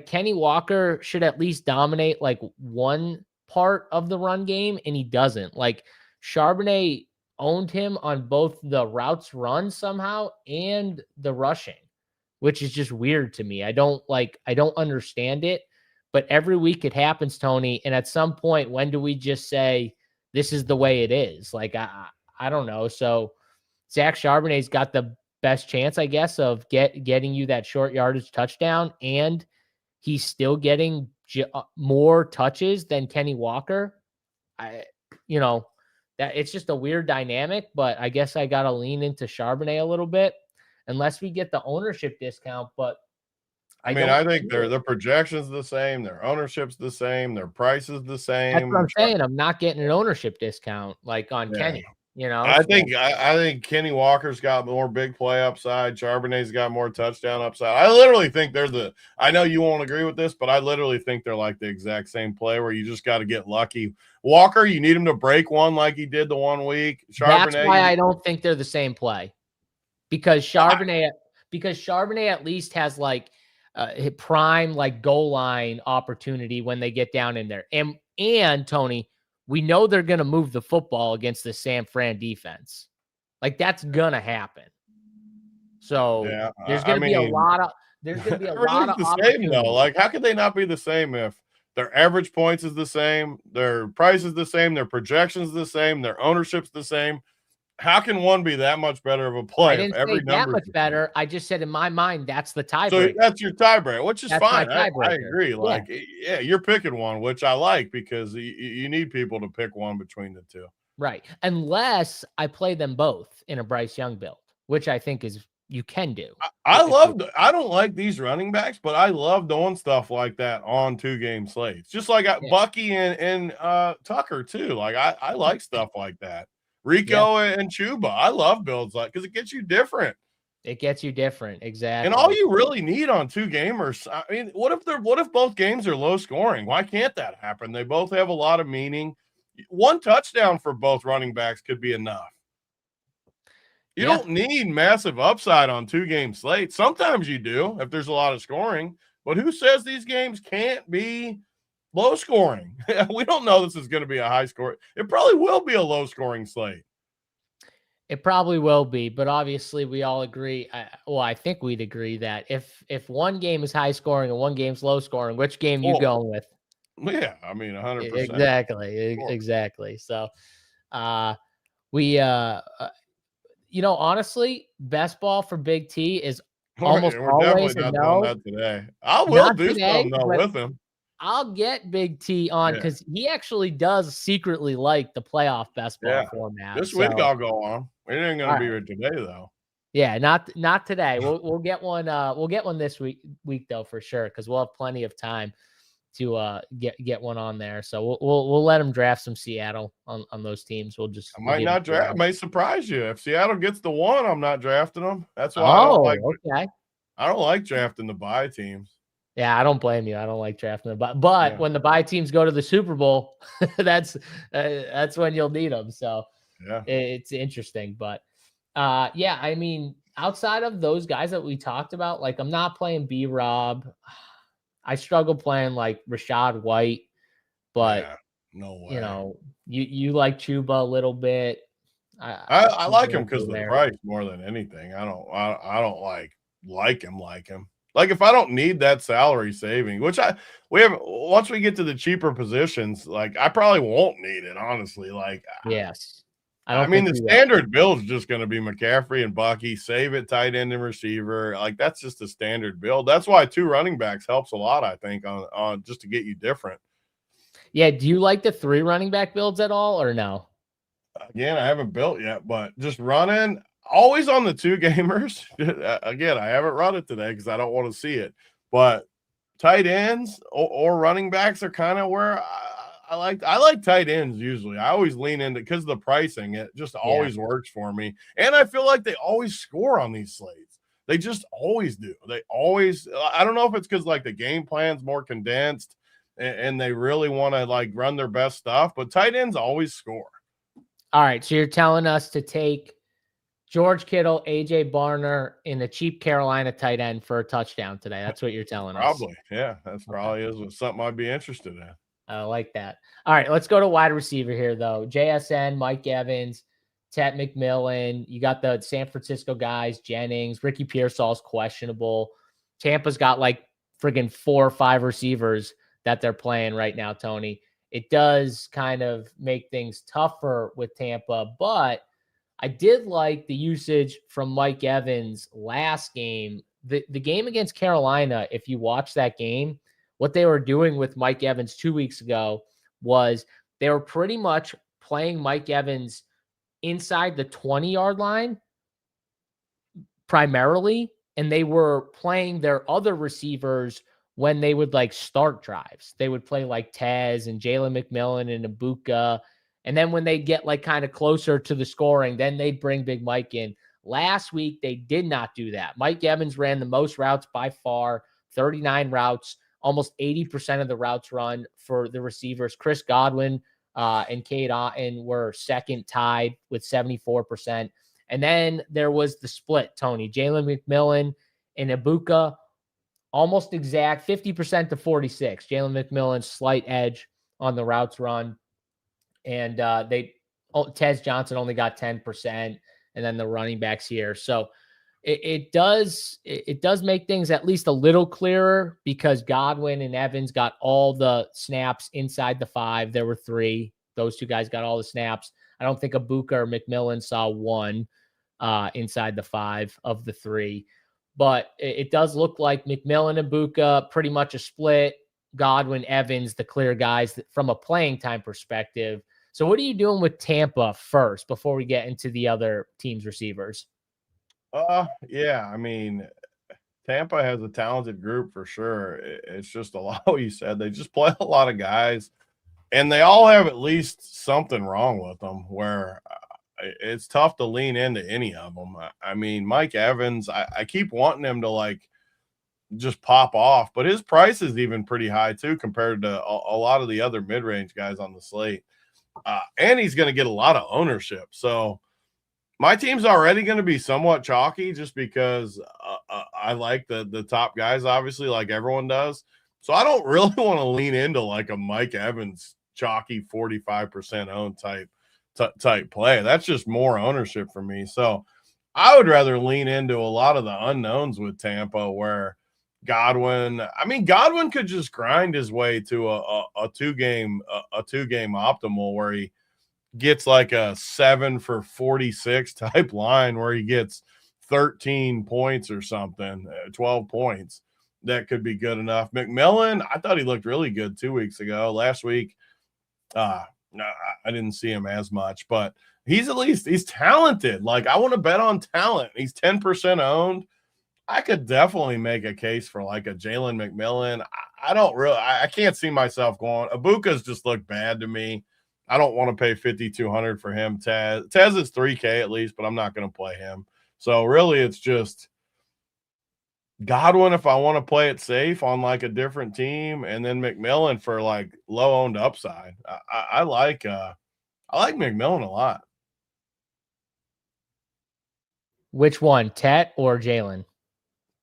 Kenny Walker should at least dominate like one part of the run game, and he doesn't. Like Charbonnet owned him on both the routes run somehow and the rushing, which is just weird to me. I don't understand it, but every week it happens, Tony. And at some point, when do we just say this is the way it is? Like, I don't know. So Zach Charbonnet's got the best chance, I guess, of getting you that short yardage touchdown, and he's still getting more touches than Kenny Walker. That it's just a weird dynamic, but I guess I got to lean into Charbonnet a little bit unless we get the ownership discount. But I think their projections the same, their ownership's the same, their price is the same. That's what I'm saying. I'm not getting an ownership discount like on Kenny. I think Kenny Walker's got more big play upside. Charbonnet's got more touchdown upside. I literally think I know you won't agree with this, but I literally think they're like the exact same play where you just got to get lucky. Walker, you need him to break one like he did the 1 week. Charbonnet, that's why I don't think they're the same play, because Charbonnet at least has like prime like goal line opportunity when they get down in there. And Tony, we know they're going to move the football against the San Fran defense. Like that's going to happen. So there's going to be a lot of the same though. Like how could they not be the same if their average points is the same, their price is the same, their projections the same, their ownership's the same? How can one be that much better of a play? I didn't say that much better. I just said in my mind that's the tiebreaker. So that's your tiebreaker, which is fine. I agree. Like, you're picking one, which I like because you need people to pick one between the two. Right. Unless I play them both in a Bryce Young build, which I think is you can do. I don't like these running backs, but I love doing stuff like that on 2-game slates. Just like Bucky and Tucker too. Like I like stuff like that. Rico and Chuba. I love builds like because it gets you different. Exactly. And all you really need on 2 gamers. I mean, what if both games are low scoring? Why can't that happen? They both have a lot of meaning. 1 touchdown for both running backs could be enough. You don't need massive upside on 2-game slates. Sometimes you do if there's a lot of scoring, but who says these games can't be low scoring? We don't know this is going to be a high score. It probably will be a low scoring slate. It probably will be, but obviously we all agree. I think we'd agree that if one game is high scoring and one game's low scoring, which game you going with? Yeah, I mean 100%. Exactly. So, honestly, best ball for Big T is almost always a no. That today. I will do something with him. I'll get Big T on because he actually does secretly like the playoff best ball format. This week I'll go on. It ain't gonna be here today though. Yeah, not today. We'll get one. We'll get one this week though for sure because we'll have plenty of time to get one on there. So we'll let him draft some Seattle on those teams. I might not draft. I might surprise you if Seattle gets the 1. I'm not drafting them. That's why I don't like drafting the bye teams. Yeah, I don't blame you. I don't like drafting them, but when the bye teams go to the Super Bowl, that's when you'll need them. So it's interesting, but I mean, outside of those guys that we talked about, like I'm not playing B-Rob. I struggle playing like Rashad White, but no way. You like Chuba a little bit. I like him because of the price more than anything. I don't like him. Like if I don't need that salary saving, which once we get to the cheaper positions, like I probably won't need it, honestly. Like yes. I mean the standard build is just going to be McCaffrey and Bucky, save it, tight end and receiver. Like that's just a standard build. That's why 2 running backs helps a lot, I think, on just to get you different. Yeah. Do you like the 3 running back builds at all or no? Again, I haven't built yet, but just running. Always on the 2 gamers. Again, I haven't run it today because I don't want to see it. But tight ends or running backs are kind of where I like tight ends usually. I always lean into because of the pricing. It just always works for me. And I feel like they always score on these slates. They just always do. They always, I don't know if it's because like the game plan's more condensed and they really want to like run their best stuff, but tight ends always score. All right. So you're telling us to take George Kittle, AJ Barner in a cheap Carolina tight end for a touchdown today. That's what you're telling us. Probably. Yeah. That's probably is something I'd be interested in. I like that. All right. Let's go to wide receiver here, though. JSN, Mike Evans, Ted McMillan. You got the San Francisco guys, Jennings, Ricky Pearsall's questionable. Tampa's got like friggin' 4 or 5 receivers that they're playing right now, Tony. It does kind of make things tougher with Tampa, but I did like the usage from Mike Evans last game. The game against Carolina, if you watch that game, what they were doing with Mike Evans 2 weeks ago was they were pretty much playing Mike Evans inside the 20-yard line primarily, and they were playing their other receivers when they would like start drives. They would play like Tez and Jalen McMillan and Ibuka. And then when they get like kind of closer to the scoring, then they'd bring Big Mike in. Last week, they did not do that. Mike Evans ran the most routes by far, 39 routes, almost 80% of the routes run for the receivers. Chris Godwin and Cade Otton were second, tied with 74%. And then there was the split, Tony. Jalen McMillan and Ibuka, almost exact, 50% to 46. Jalen McMillan's slight edge on the routes run. And Tez Johnson only got 10%, and then the running backs here. So it does make things at least a little clearer because Godwin and Evans got all the snaps inside the 5. There were 3. Those 2 guys got all the snaps. I don't think Ibuka or McMillan saw 1 inside the 5 of the 3. But it does look like McMillan and Ibuka pretty much a split. Godwin, Evans, the clear guys from a playing time perspective. So what are you doing with Tampa first before we get into the other team's receivers? Yeah, I mean, Tampa has a talented group for sure. It's just a lot what you said. They just play a lot of guys, and they all have at least something wrong with them where it's tough to lean into any of them. I mean, Mike Evans, I keep wanting him to like just pop off, but his price is even pretty high too compared to a lot of the other mid-range guys on the slate. And he's going to get a lot of ownership. So my team's already going to be somewhat chalky just because I like the top guys, obviously, like everyone does. So I don't really want to lean into like a Mike Evans chalky 45% owned type play. That's just more ownership for me. So I would rather lean into a lot of the unknowns with Tampa where Godwin could just grind his way to a two-game optimal where he gets like a 7 for 46 type line where he gets 13 points or something, 12 points. That could be good enough. McMillan, I thought he looked really good 2 weeks ago. Last week, no, I didn't see him as much, but he's talented. Like I want to bet on talent. He's 10% owned. I could definitely make a case for like a Jalen McMillan. I can't see myself going. Ibuka's just looked bad to me. I don't want to pay $5,200 for him. Tez is $3K at least, but I'm not going to play him. So really it's just Godwin if I want to play it safe on like a different team, and then McMillan for like low owned upside. I like McMillan a lot. Which one, Tet or Jalen?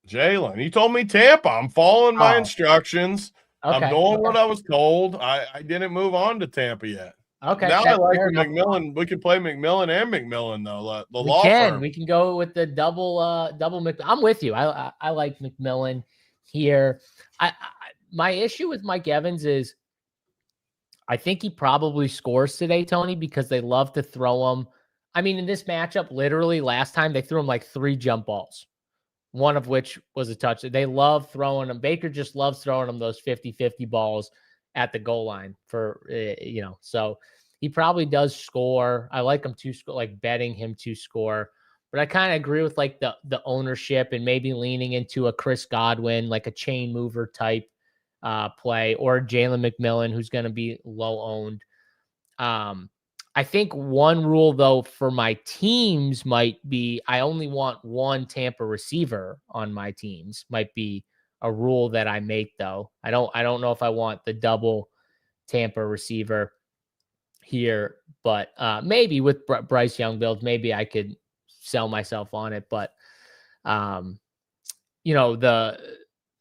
Jalen. You told me Tampa. I'm following my instructions. Okay. I'm doing what I was told. I didn't move on to Tampa yet. Okay. Now I like McMillan. We can play McMillan and McMillan though. We can go with the double McMillan. I'm with you. I like McMillan here. My issue with Mike Evans is I think he probably scores today, Tony, because they love to throw him. I mean, in this matchup, literally last time they threw him like 3 jump balls, one of which was a touch. They love throwing them. Baker just loves throwing them those 50-50 balls at the goal line for, so he probably does score. I like him to score, like betting him to score, but I kind of agree with like the ownership and maybe leaning into a Chris Godwin, like a chain mover type play, or Jalen McMillan, who's going to be low owned. I think one rule, though, for my teams might be I only want one Tampa receiver on my teams. Might be a rule that I make, though. I don't know if I want the double Tampa receiver here, but maybe with Bryce Young builds, maybe I could sell myself on it. But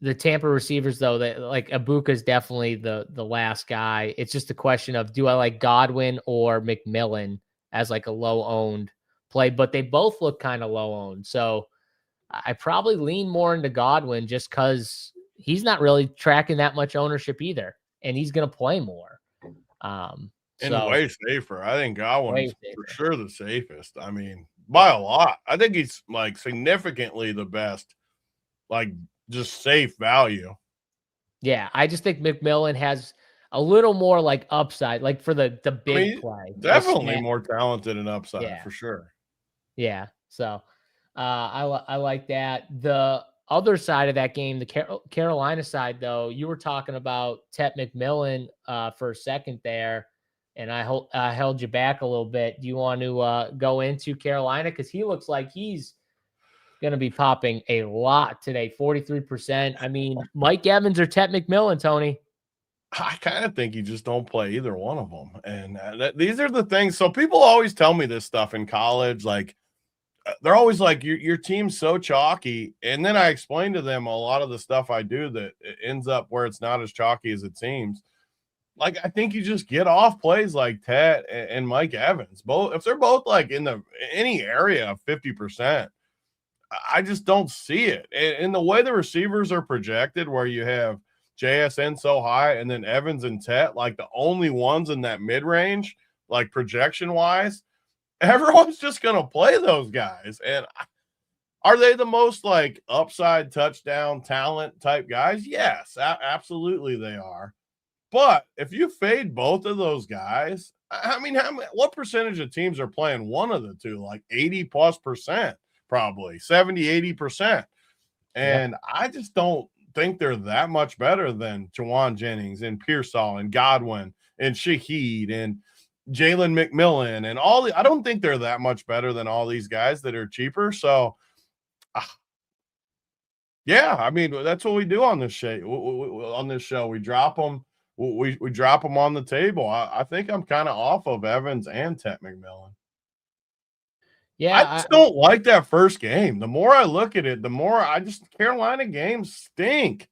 the Tampa receivers, though, that like Ibuka is definitely the last guy. It's just a question of, do I like Godwin or McMillan as like a low owned play? But they both look kind of low owned, so I probably lean more into Godwin just because he's not really tracking that much ownership either, and he's going to play more. And way safer. I think Godwin's for sure the safest. I mean, by a lot. I think he's like significantly the best, like just safe value. Yeah, I just think McMillan has a little more like upside, like for the big play. Definitely more talented and upside for sure. Yeah. So I like that. The other side of that game, the Carolina side, though, you were talking about Tet McMillan for a second there, and I held you back a little bit. Do you want to go into Carolina? Because he looks like he's going to be popping a lot today, 43%. I mean, Mike Evans or Tet McMillan, Tony? I kind of think you just don't play either one of them. And these are the things. So people always tell me this stuff in college. Like, they're always like, your team's so chalky. And then I explain to them a lot of the stuff I do that ends up where it's not as chalky as it seems. Like, I think you just get off plays like Tet and Mike Evans. Both, if they're both like in any area of 50%, I just don't see it. And the way the receivers are projected, where you have JSN so high and then Evans and Tet, like the only ones in that mid-range, like projection-wise, everyone's just going to play those guys. And are they the most like upside touchdown talent type guys? Yes, absolutely they are. But if you fade both of those guys, I mean, what percentage of teams are playing one of the two? Like 80+%, probably 70-80%. And I just don't think they're that much better than Jawan Jennings and Pearsall and Godwin and Shaheed and Jalen McMillan and all I don't think they're that much better than all these guys that are cheaper. So, yeah, I mean, that's what we do on this show. We drop them. We drop them on the table. I think I'm kind of off of Evans and Tet McMillan. Yeah, I just don't like that first game. The more I look at it, the more Carolina games stink.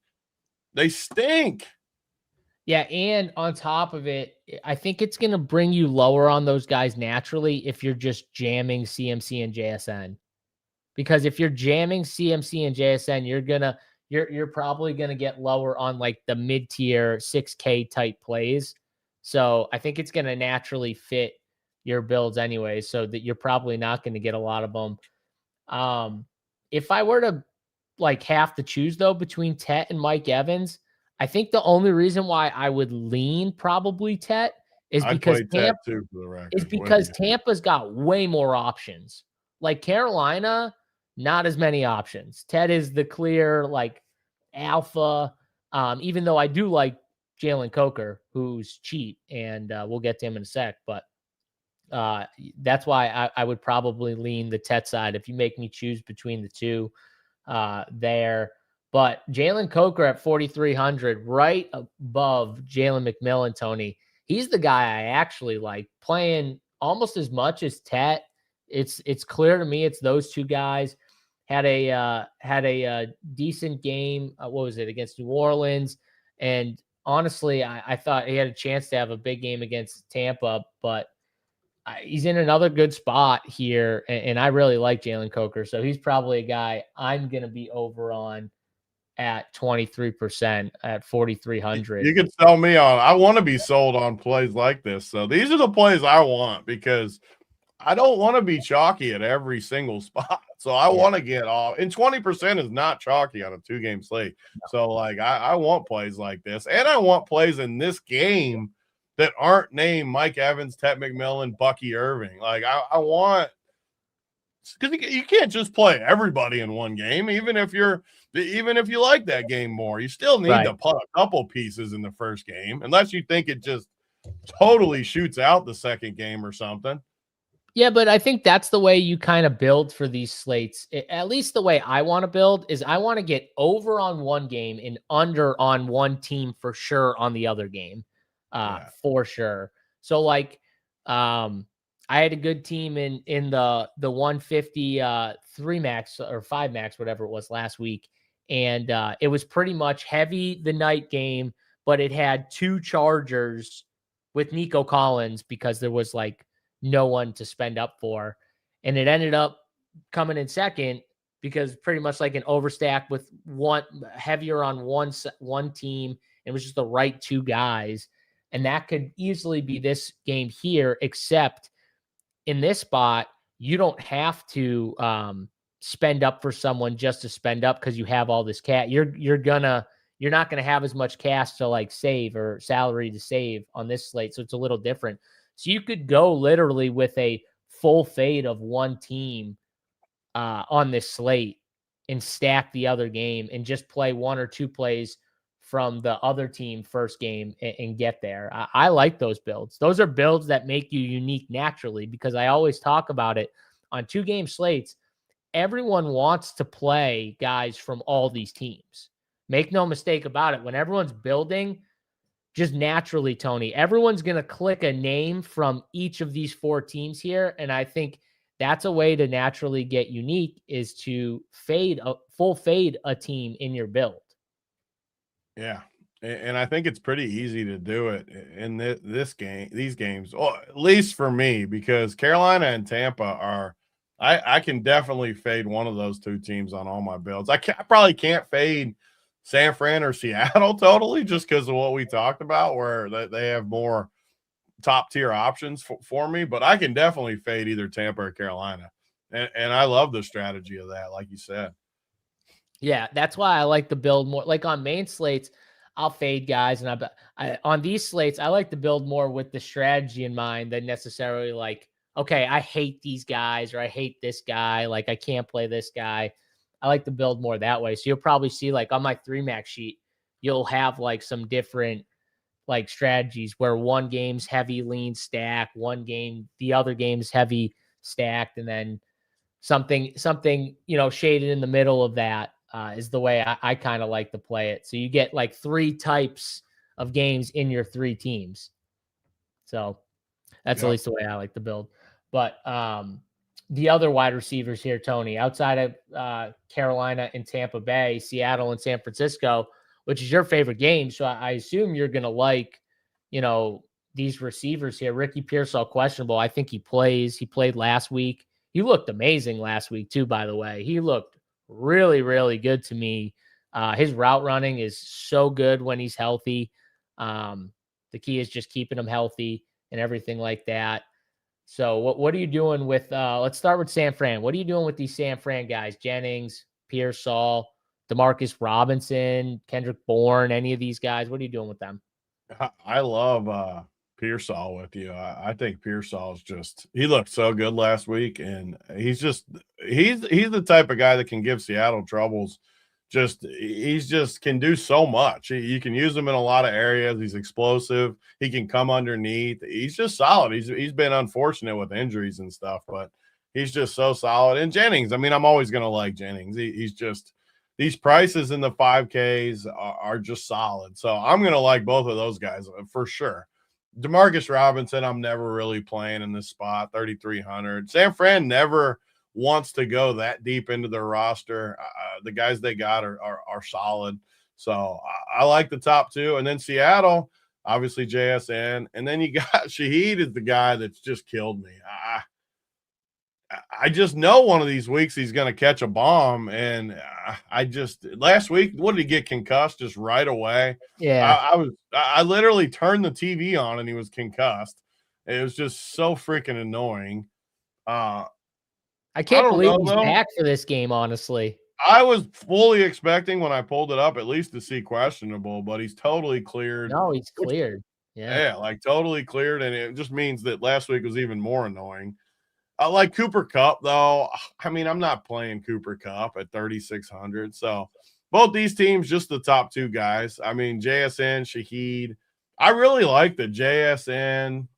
They stink. Yeah, and on top of it, I think it's going to bring you lower on those guys naturally if you're just jamming CMC and JSN. Because if you're jamming CMC and JSN, you're probably going to get lower on like the mid-tier 6K type plays. So I think it's going to naturally fit your builds anyway, so that you're probably not going to get a lot of them. If I were to like have to choose though between Tet and Mike Evans, I think the only reason why I would lean probably Tet is because Tampa's got way more options. Like Carolina, not as many options. Tet is the clear like alpha. Even though I do like Jalen Coker, who's cheap, and we'll get to him in a sec, but that's why I would probably lean the Tet side if you make me choose between the two there. But Jalen Coker at 4,300, right above Jalen McMillan, Tony. He's the guy I actually like, playing almost as much as Tet. It's clear to me it's those two guys. Had a decent game. What was it, against New Orleans? And honestly, I thought he had a chance to have a big game against Tampa, but he's in another good spot here, and I really like Jalen Coker. So he's probably a guy I'm going to be over on at 23% at 4,300. You can sell me on. I want to be sold on plays like this. So these are the plays I want, because I don't want to be chalky at every single spot. So I want to get off. And 20% is not chalky on a 2-game slate. No. So like I want plays like this, and I want plays in this game that aren't named Mike Evans, Tet McMillan, Bucky Irving. Like I want, because you can't just play everybody in one game. Even if you like that game more, you still need to put a couple pieces in the first game, unless you think it just totally shoots out the second game or something. Yeah, but I think that's the way you kind of build for these slates. At least the way I want to build is I want to get over on one game and under on one team for sure on the other game. For sure. So like I had a good team in the 150 3 max or 5 max, whatever it was last week. And it was pretty much heavy the night game, but it had 2 Chargers with Nico Collins because there was like no one to spend up for. And it ended up coming in second because pretty much like an overstack with one heavier on one team. It was just the right 2 guys. And that could easily be this game here, except in this spot, you don't have to spend up for someone just to spend up because you have all this cash. You're not gonna have as much cash to like save or salary to save on this slate. So it's a little different. So you could go literally with a full fade of one team on this slate and stack the other game and just play 1 or 2 plays from the other team first game and get there. I like those builds. Those are builds that make you unique naturally because I always talk about it on 2-game slates. Everyone wants to play guys from all these teams. Make no mistake about it. When everyone's building, just naturally, Tony, everyone's going to click a name from each of these 4 teams here. And I think that's a way to naturally get unique is to full fade a team in your build. Yeah. And I think it's pretty easy to do it in these games, or at least for me, because Carolina and Tampa are, I can definitely fade one of those 2 teams on all my builds. I probably can't fade San Fran or Seattle totally just because of what we talked about, where they have more top tier options for me, but I can definitely fade either Tampa or Carolina. And I love the strategy of that, like you said. Yeah, that's why I like to build more. Like on main slates, I'll fade guys, and on these slates, I like to build more with the strategy in mind than necessarily like, okay, I hate these guys or I hate this guy, like I can't play this guy. I like to build more that way. So you'll probably see like on my 3 max sheet, you'll have like some different like strategies where one game's heavy lean stack, one game, the other game's heavy stacked, and then something, shaded in the middle of that is the way I kind of like to play it. So you get like 3 types of games in your 3 teams. So that's at least the way I like to build. But the other wide receivers here, Tony, outside of Carolina and Tampa Bay, Seattle and San Francisco, which is your favorite game. So I assume you're going to like, these receivers here. Ricky Pearsall, questionable. I think he plays. He played last week. He looked amazing last week too, by the way. He looked really, really good to me. His route running is so good when he's healthy. The key is just keeping him healthy and everything like that. So what are you doing with, let's start with San Fran. What are you doing with these San Fran guys? Jennings, Pearsall, Demarcus Robinson, Kendrick Bourne, any of these guys? What are you doing with them? I love Pearsall with you. I think Pearsall is he looked so good last week, and he's the type of guy that can give Seattle troubles. He's can do so much. You can use him in a lot of areas. He's explosive. He can come underneath. He's just solid. He's been unfortunate with injuries and stuff, but he's just so solid. And Jennings, I mean, I'm always going to like Jennings. These prices in the 5Ks are just solid. So I'm going to like both of those guys for sure. Demarcus Robinson, I'm never really playing in this spot, 3,300. San Fran never wants to go that deep into their roster. The guys they got are solid. So I like the top 2. And then Seattle, obviously JSN. And then you got Shaheed is the guy that's just killed me. I just know one of these weeks he's going to catch a bomb. And last week, what did he get concussed just right away? Yeah. I literally turned the TV on and he was concussed. It was just so freaking annoying. I can't believe he's back for this game, honestly. I was fully expecting when I pulled it up at least to see questionable, but he's totally cleared. No, he's cleared. Yeah, like totally cleared, and it just means that last week was even more annoying. I like Cooper Kupp, though. I mean, I'm not playing Cooper Kupp at 3,600. So both these teams, just the top 2 guys. I mean, JSN, Shaheed, I really like the JSN,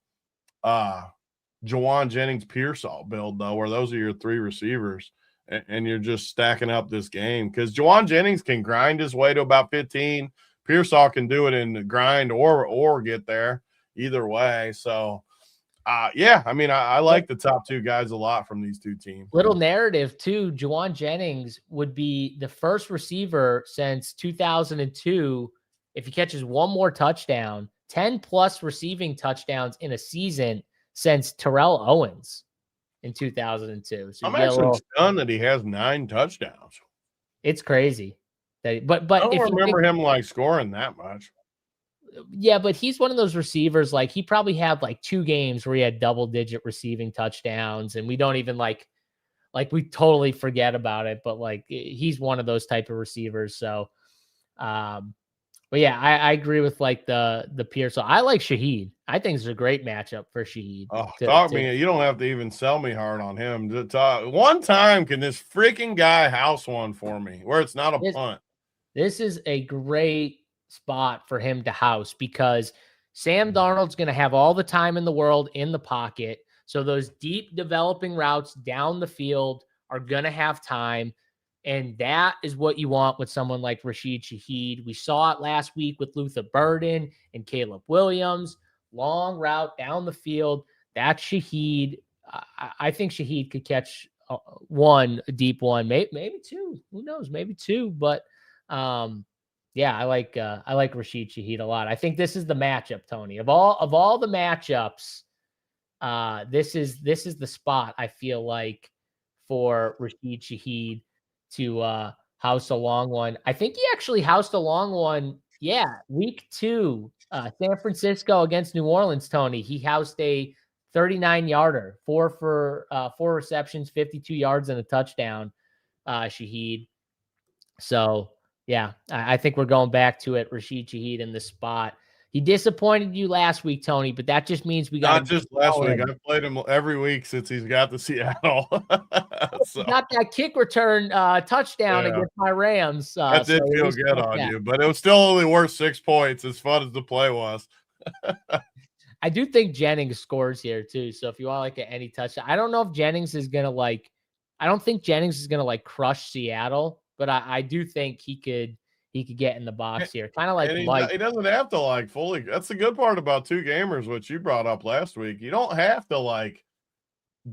Jawan Jennings Pearsall build, though, where those are your three receivers, and you're just stacking up this game because Jawan Jennings can grind his way to about 15. Pearsall can do it in the grind or get there either way. So, yeah, I mean, I like the top two guys a lot from these two teams. Little narrative too. Jawan Jennings would be the first receiver since 2002. If he catches one more touchdown, 10 plus receiving touchdowns in a season since Terrell Owens in 2002. So I'm actually stunned that he has 9 touchdowns. It's crazy. But I don't remember him like scoring that much. Yeah, but he's one of those receivers, like he probably had like 2 games where he had double-digit receiving touchdowns, and we don't even like we totally forget about it, but like he's one of those type of receivers. So, but yeah, I agree with like the Pearsall. I like Shaheed. I think it's a great matchup for Shaheed. Oh, me. You don't have to even sell me hard on him. One time, can this freaking guy house one for me where it's not a punt? This is a great spot for him to house because Sam Darnold's going to have all the time in the world in the pocket. So those deep developing routes down the field are going to have time. And that is what you want with someone like Rashid Shaheed. We saw it last week with Luther Burden and Caleb Williams. Long route down the field. That's Shaheed. I think Shaheed could catch a deep one, maybe 2. Who knows? Maybe 2. But yeah, I like Rashid Shaheed a lot. I think this is the matchup, Tony. Of all the matchups, this is the spot I feel like for Rashid Shaheed to house a long one. I think he actually housed a long one. Yeah, week 2, San Francisco against New Orleans, Tony. He housed a 39-yarder, 4 receptions, 52 yards and a touchdown, Shaheed. So, yeah, I think we're going back to it. Rashid Shaheed in the spot. He disappointed you last week, Tony, but that just means we got not just last week. I've played him every week since he's got to Seattle. So. Got that kick return touchdown against my Rams. That did feel good on you, but it was still only worth 6 points. As fun as the play was. I do think Jennings scores here too. So if you want like any touchdown, I don't know if Jennings is gonna I don't think Jennings is gonna crush Seattle. But I do think he could get in the box here. Kind of like Mike. He doesn't have to fully. That's the good part about 2 gamers, which you brought up last week. You don't have to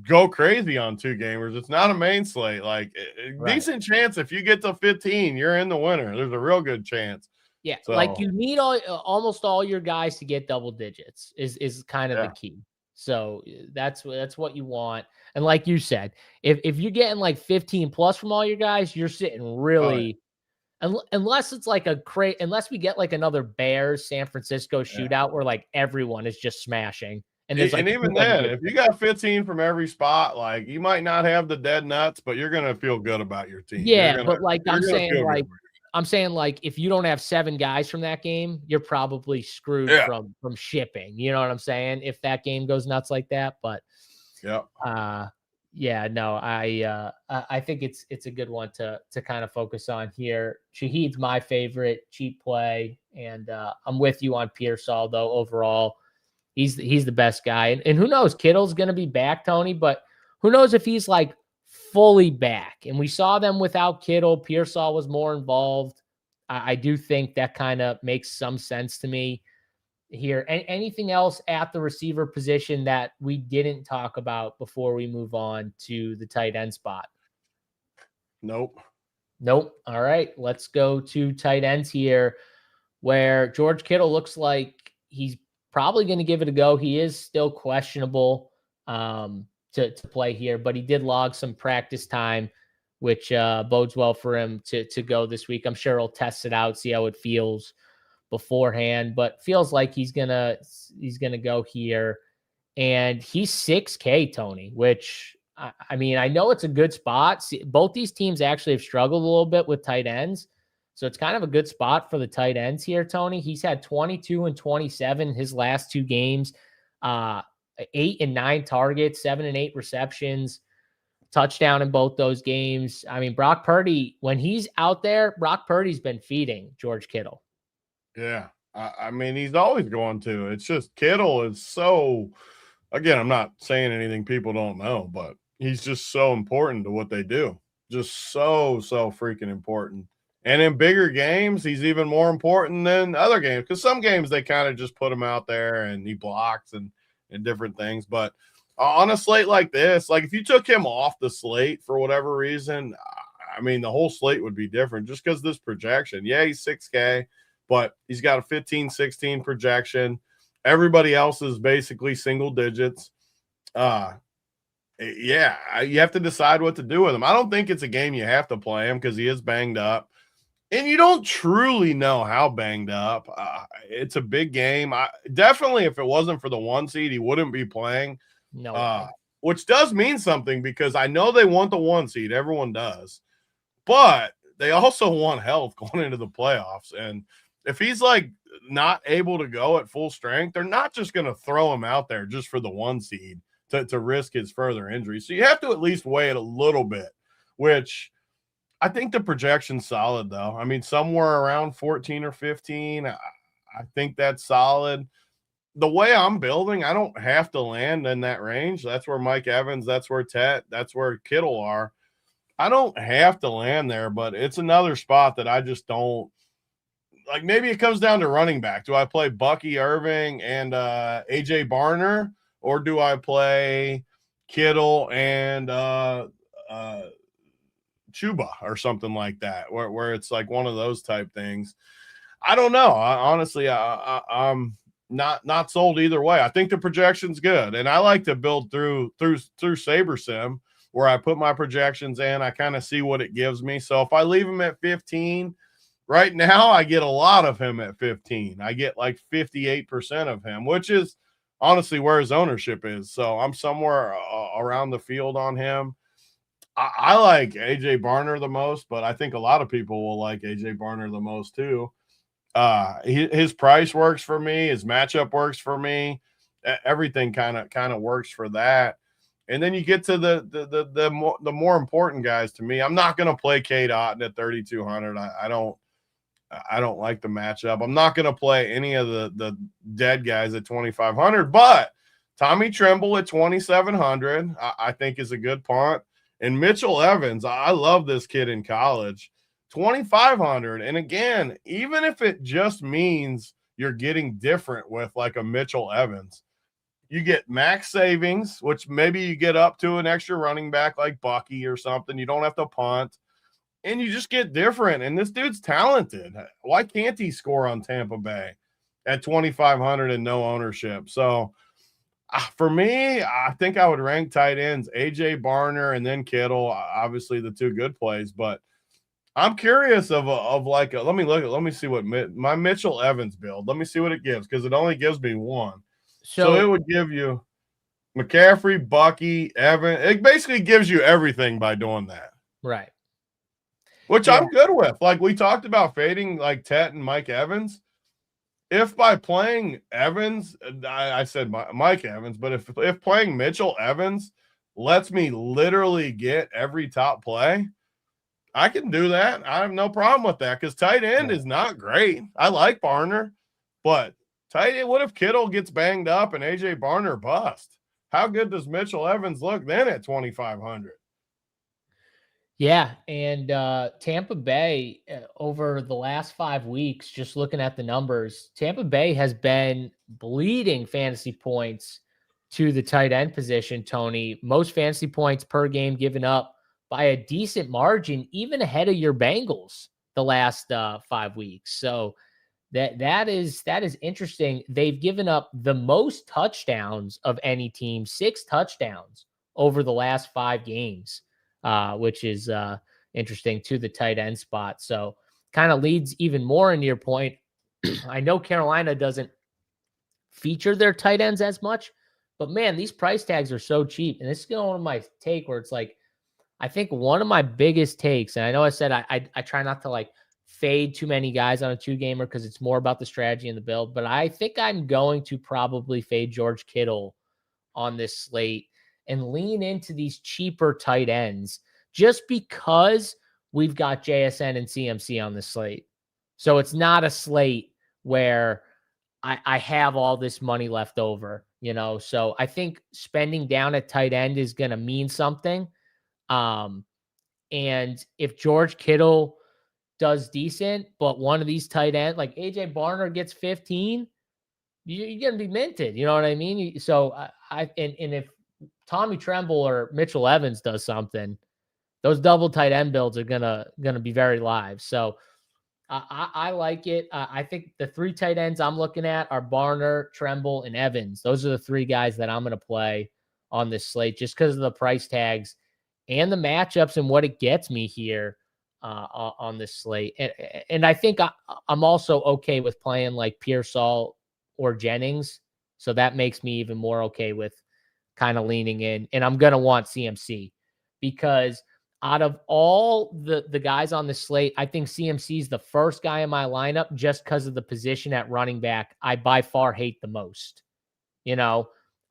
go crazy on 2 gamers. It's not a main slate. Decent chance if you get to 15, you're in the winner. There's a real good chance. Yeah, so, you need almost all your guys to get double digits is kind of the key. So that's what you want. And like you said, if you're getting 15 plus from all your guys, you're sitting really, unless it's unless we get another Bears San Francisco shootout where everyone is just smashing. And even then, if you got 15 from every spot, you might not have the dead nuts, but you're gonna feel good about your team. Yeah, but I'm saying if you don't have 7 guys from that game, you're probably screwed from shipping. You know what I'm saying? If that game goes nuts like that, but I think it's a good one to kind of focus on here. Shaheed's my favorite cheap play, and I'm with you on Pearsall though. Overall, he's the best guy, and who knows? Kittle's going to be back, Tony, but who knows if he's fully back. And we saw them without Kittle. Pearsall was more involved. I do think that kind of makes some sense to me here. Anything else at the receiver position that we didn't talk about before we move on to the tight end spot? Nope. All right, let's go to tight ends here, where George Kittle looks like he's probably going to give it a go. He is still questionable to play here, but he did log some practice time, which bodes well for him to go this week. I'm sure he'll test it out, see how it feels beforehand, but feels like he's gonna go here. And he's 6K, Tony, which I mean, I know it's a good spot. Both these teams actually have struggled a little bit with tight ends, so it's kind of a good spot for the tight ends here, Tony. He's had 22 and 27 his last 2 games. 8 and 9 targets, 7 and 8 receptions, touchdown in both those games. I mean, Brock Purdy, when he's out there, Brock Purdy's been feeding George Kittle. Yeah. I mean, he's always going to. It's just Kittle is so, again, I'm not saying anything people don't know, but he's just so important to what they do. Just so freaking important. And in bigger games, he's even more important than other games, because some games they kind of just put him out there and he blocks and different things. But on a slate like this, like if you took him off the slate for whatever reason, I mean, the whole slate would be different just because this projection. Yeah, he's 6K, but he's got a 15-16 projection. Everybody else is basically single digits. Yeah, you have to decide what to do with him. I don't think it's a game you have to play him because he is banged up. And you don't truly know how banged up. It's a big game. Definitely, if it wasn't for the 1 seed, he wouldn't be playing. No, which does mean something because I know they want the 1 seed. Everyone does. But they also want health going into the playoffs. And if he's like not able to go at full strength, they're not just going to throw him out there just for the 1 seed to risk his further injury. So you have to at least weigh it a little bit, which – I think the projection's solid, though. I mean, somewhere around 14 or 15, I think that's solid. The way I'm building, I don't have to land in that range. That's where Mike Evans, that's where Tet, that's where Kittle are. I don't have to land there, but it's another spot that I just don't – like maybe it comes down to running back. Do I play Bucky Irving and A.J. Barner, or do I play Kittle and Chuba or something like that, where it's like one of those type things? I don't know. Honestly, I'm not sold either way. I think the projection's good, and I like to build through SaberSim, where I put my projections in. I kind of see what it gives me. So if I leave him at 15, right now I get a lot of him at 15. I get like 58% of him, which is honestly where his ownership is. So I'm somewhere around the field on him. I like AJ Barner the most, but I think a lot of people will like AJ Barner the most too. His price works for me. His matchup works for me. Everything kind of works for that. And then you get to the more important guys to me. I'm not going to play Cade Otton at 3,200. I don't like the matchup. I'm not going to play any of the dead guys at 2,500, but Tommy Tremble at 2,700, I think is a good punt. And Mitchell Evans, I love this kid in college, 2,500. And again, even if it just means you're getting different with like a Mitchell Evans, you get max savings, which maybe you get up to an extra running back like Bucky or something. You don't have to punt, and you just get different. And this dude's talented. Why can't he score on Tampa Bay at 2,500 and no ownership? So for me, I think I would rank tight ends AJ Barner and then Kittle, obviously the two good plays. But I'm curious let me see what my Mitchell Evans build. Let me see what it gives, because it only gives me one. So it would give you McCaffrey, Bucky, Evans. It basically gives you everything by doing that. Right. Which I'm good with. Like we talked about fading like Tet and Mike Evans. If by playing Evans, I said Mike Evans, but if playing Mitchell Evans lets me literally get every top play, I can do that. I have no problem with that, because tight end is not great. I like Barner, but tight end, what if Kittle gets banged up and AJ Barner bust? How good does Mitchell Evans look then at 2,500? Yeah, and Tampa Bay over the last 5 weeks, just looking at the numbers, Tampa Bay has been bleeding fantasy points to the tight end position, Tony. Most fantasy points per game given up by a decent margin, even ahead of your Bengals the last 5 weeks. So that is interesting. They've given up the most touchdowns of any team, 6 touchdowns over the last 5 games. Which is interesting to the tight end spot. So kind of leads even more into your point. I know Carolina doesn't feature their tight ends as much, but man, these price tags are so cheap. And this is one of my take where it's like, I think one of my biggest takes, and I know I said I try not to like fade too many guys on a 2-gamer because it's more about the strategy and the build, but I think I'm going to probably fade George Kittle on this slate and lean into these cheaper tight ends just because we've got JSN and CMC on the slate. So it's not a slate where I have all this money left over, so I think spending down at tight end is going to mean something. And if George Kittle does decent, but one of these tight ends, like AJ Barner gets 15, you're going to be minted. You know what I mean? So and if Tommy Tremble or Mitchell Evans does something, those double tight end builds are gonna be very live. So I like it. I think the 3 tight ends I'm looking at are Barner, Tremble, and Evans. Those are the 3 guys that I'm going to play on this slate just because of the price tags and the matchups and what it gets me here on this slate. And I think I'm also okay with playing like Pearsall or Jennings. So that makes me even more okay with kind of leaning in. And I'm going to want CMC because out of all the guys on the slate, I think CMC is the first guy in my lineup just because of the position at running back I by far hate the most.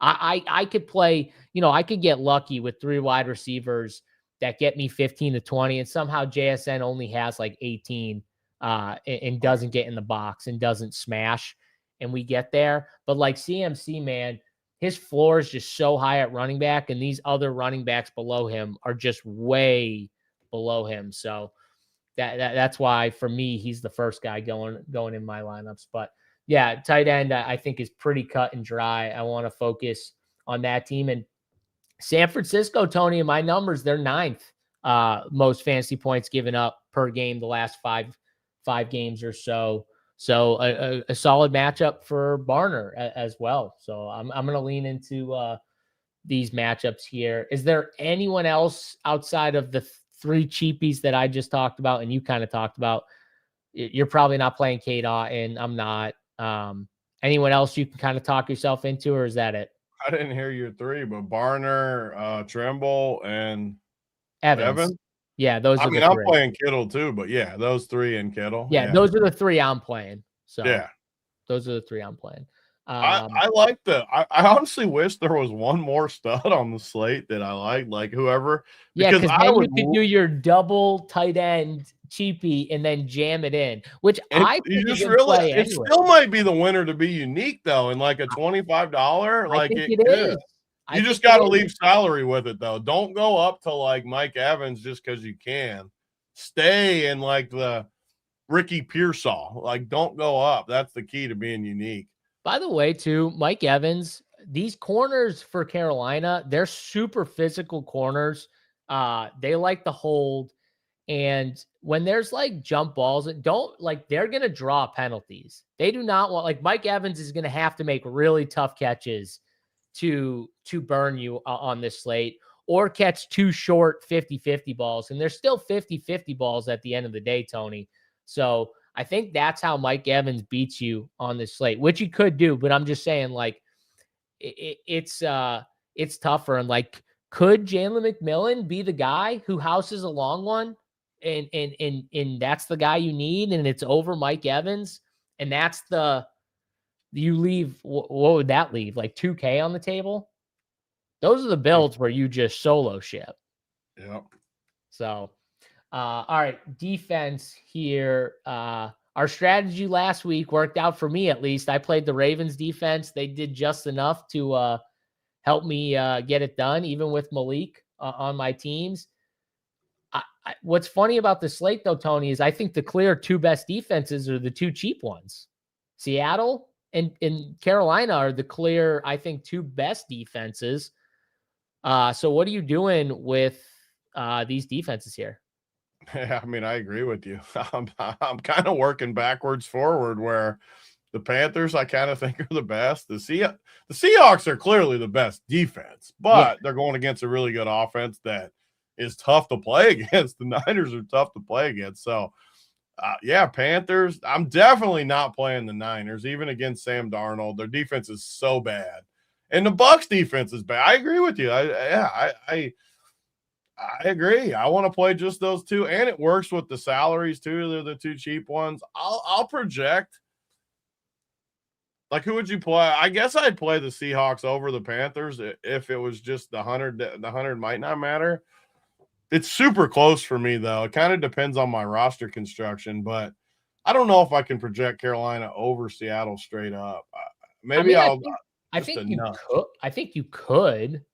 I could play, I could get lucky with 3 wide receivers that get me 15 to 20, and somehow JSN only has like 18 and doesn't get in the box and doesn't smash, and we get there. But like CMC, man, his floor is just so high at running back, and these other running backs below him are just way below him. So that's why for me, he's the first guy going in my lineups. But yeah, tight end I think is pretty cut and dry. I want to focus on that team. And San Francisco, Tony, in my numbers, they're 9th most fantasy points given up per game the last five games or so. So a solid matchup for Barner as well. So I'm going to lean into these matchups here. Is there anyone else outside of the 3 cheapies that I just talked about and you kind of talked about? You're probably not playing Cade Otton. I'm not. Anyone else you can kind of talk yourself into, or is that it? I didn't hear your 3, but Barner, Tremble, and Evans. Yeah, those are the 3. I'm playing Kittle too, but yeah, those 3 and Kittle. Yeah, those are the 3 I'm playing. So yeah, those are the 3 I'm playing. I like I honestly wish there was one more stud on the slate that I like whoever. Yeah, because then you could do your double tight end cheapie and then jam it in, which I think you just play it anyway. Still might be the winner to be unique though, in like a $25. Like it is. You just got to leave salary with it though. Don't go up to like Mike Evans just because you can. Stay in like the Ricky Pearsall. Like don't go up. That's the key to being unique. By the way, too, Mike Evans, these corners for Carolina, they're super physical corners. They like to hold. And when there's like jump balls, they're going to draw penalties. They do not want, like Mike Evans is going to have to make really tough catches to burn you on this slate or catch 2 short 50-50 balls. And there's still 50-50 balls at the end of the day, Tony. So I think that's how Mike Evans beats you on this slate, which he could do. But I'm just saying, like, it's tougher. And like, could Jalen McMillan be the guy who houses a long one? And that's the guy you need, and it's over Mike Evans. And that's you leave. What would that leave? Like 2K on the table? Those are the builds where you just solo ship. Yep. So, all right, defense here. Our strategy last week worked out for me, at least. I played the Ravens defense. They did just enough to help me get it done, even with Malik on my teams. What's funny about the slate, though, Tony, is I think the clear 2 best defenses are the 2 cheap ones. Seattle and Carolina are the clear, I think, 2 best defenses. So what are you doing with these defenses here? Yeah, I mean, I agree with you. I'm kind of working backwards forward where the Panthers, I kind of think, are the best. The Seahawks are clearly the best defense, but they're going against a really good offense that is tough to play against. The Niners are tough to play against. So, Panthers. I'm definitely not playing the Niners, even against Sam Darnold. Their defense is so bad. And the Bucs defense is bad. I agree with you. I agree. I want to play just those 2, and it works with the salaries too. They're the 2 cheap ones. I'll project. Like, who would you play? I guess I'd play the Seahawks over the Panthers if it was just the 100. The 100 might not matter. It's super close for me though. It kind of depends on my roster construction, but I don't know if I can project Carolina over Seattle straight up. Maybe I think you could. I think you could.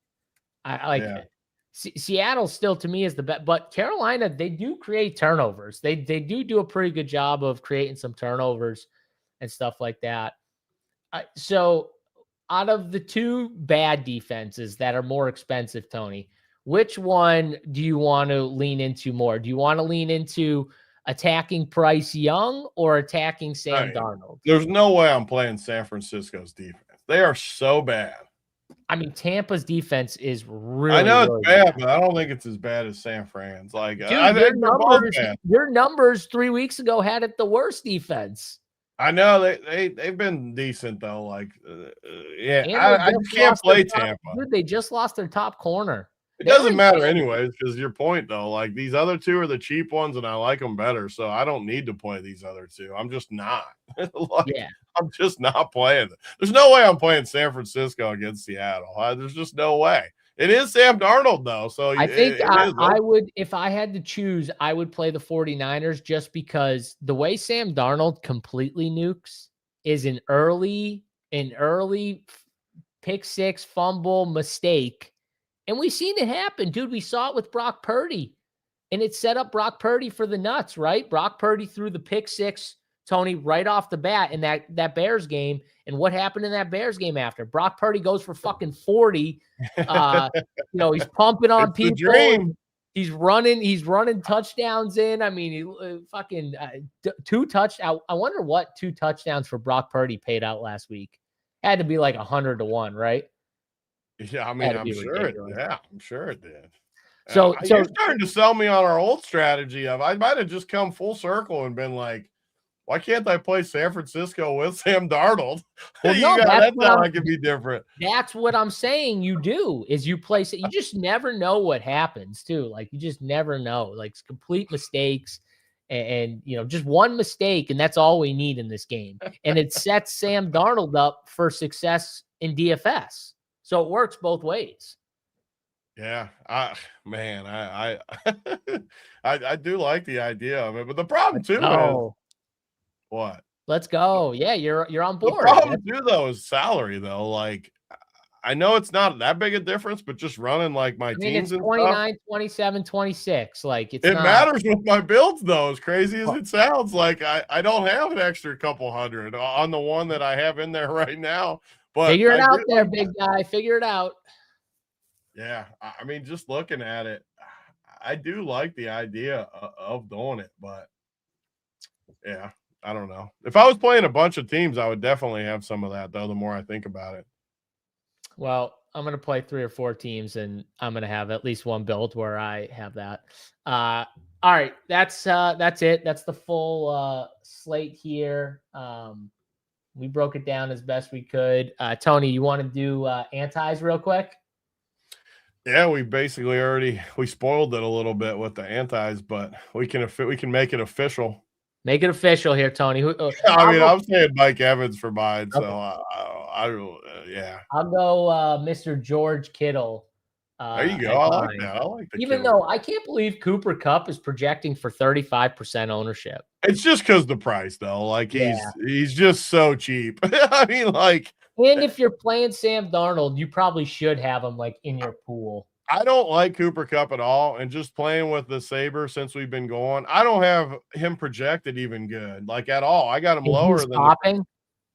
I like it. Seattle still to me is the best, but Carolina, they do create turnovers. They do a pretty good job of creating some turnovers and stuff like that. So out of the two bad defenses that are more expensive, Tony, which one do you want to lean into more? Do you want to lean into attacking Bryce Young or attacking Sam Darnold? There's no way I'm playing San Francisco's defense. They are so bad. I mean, Tampa's defense is really. I know it's really bad, but I don't think it's as bad as San Fran's. Like, dude, I think your numbers 3 weeks ago had it the worst defense. I know they've been decent though. Like, I can't play Tampa. Dude, they just lost their top corner. It doesn't matter anyways, because your point though, like these other two are the cheap ones, and I like them better, so I don't need to play these other two. I'm just not. I'm just not playing. There's no way I'm playing San Francisco against Seattle. There's just no way. It is Sam Darnold though, so I think I would, if I had to choose, I would play the 49ers just because the way Sam Darnold completely nukes is an early pick six fumble mistake. And we've seen it happen, dude. We saw it with Brock Purdy, and it set up Brock Purdy for the nuts, right? Brock Purdy threw the pick six, Tony, right off the bat in that Bears game. And what happened in that Bears game after? Brock Purdy goes for fucking 40. He's pumping on people. He's running touchdowns in. I mean, he fucking two touchdowns. I wonder what 2 touchdowns for Brock Purdy paid out last week. Had to be like 100-1, right? Yeah, I mean, I'm sure it did. So you're starting to sell me on our old strategy of I might have just come full circle and been like, why can't I play San Francisco with Sam Darnold? Well, that's how I can be different. That's what I'm saying. You do is you place it. You just never know what happens too. Like you just never know. Like complete mistakes, and just one mistake, and that's all we need in this game. And it sets Sam Darnold up for success in DFS. So it works both ways. Yeah, I do like the idea of it, but the problem too is what? Let's go. Yeah, you're on board. The problem too though is salary though. Like I know it's not that big a difference, but just running like my teams it's 29, 27, 26. Like it matters with my builds though, as crazy as it sounds. Like I don't have an extra couple hundred on the one that I have in there right now. But figure it out there, big guy. Figure it out. Yeah, I mean, just looking at it, I do like the idea of doing it, but yeah, I don't know. If I was playing a bunch of teams, I would definitely have some of that, though, the more I think about it. Well, I'm going to play 3 or 4 teams, and I'm going to have at least one build where I have that. All right, that's it. That's the full slate here. We broke it down as best we could. Tony, you want to do antis real quick? Yeah, we basically we spoiled it a little bit with the antis, but we can make it official. Make it official here, Tony. I'm saying Mike Evans for mine, okay. So yeah. I'll go Mr. George Kittle. There you go. I like that. I like that. Even though I can't believe Cooper Kupp is projecting for 35% ownership. It's just because the price, though. Like he's just so cheap. I mean, like. And if you're playing Sam Darnold, you probably should have him like in your pool. I don't like Cooper Kupp at all, and just playing with the Saber since we've been going, I don't have him projected even good, like at all. I got him lower than popping.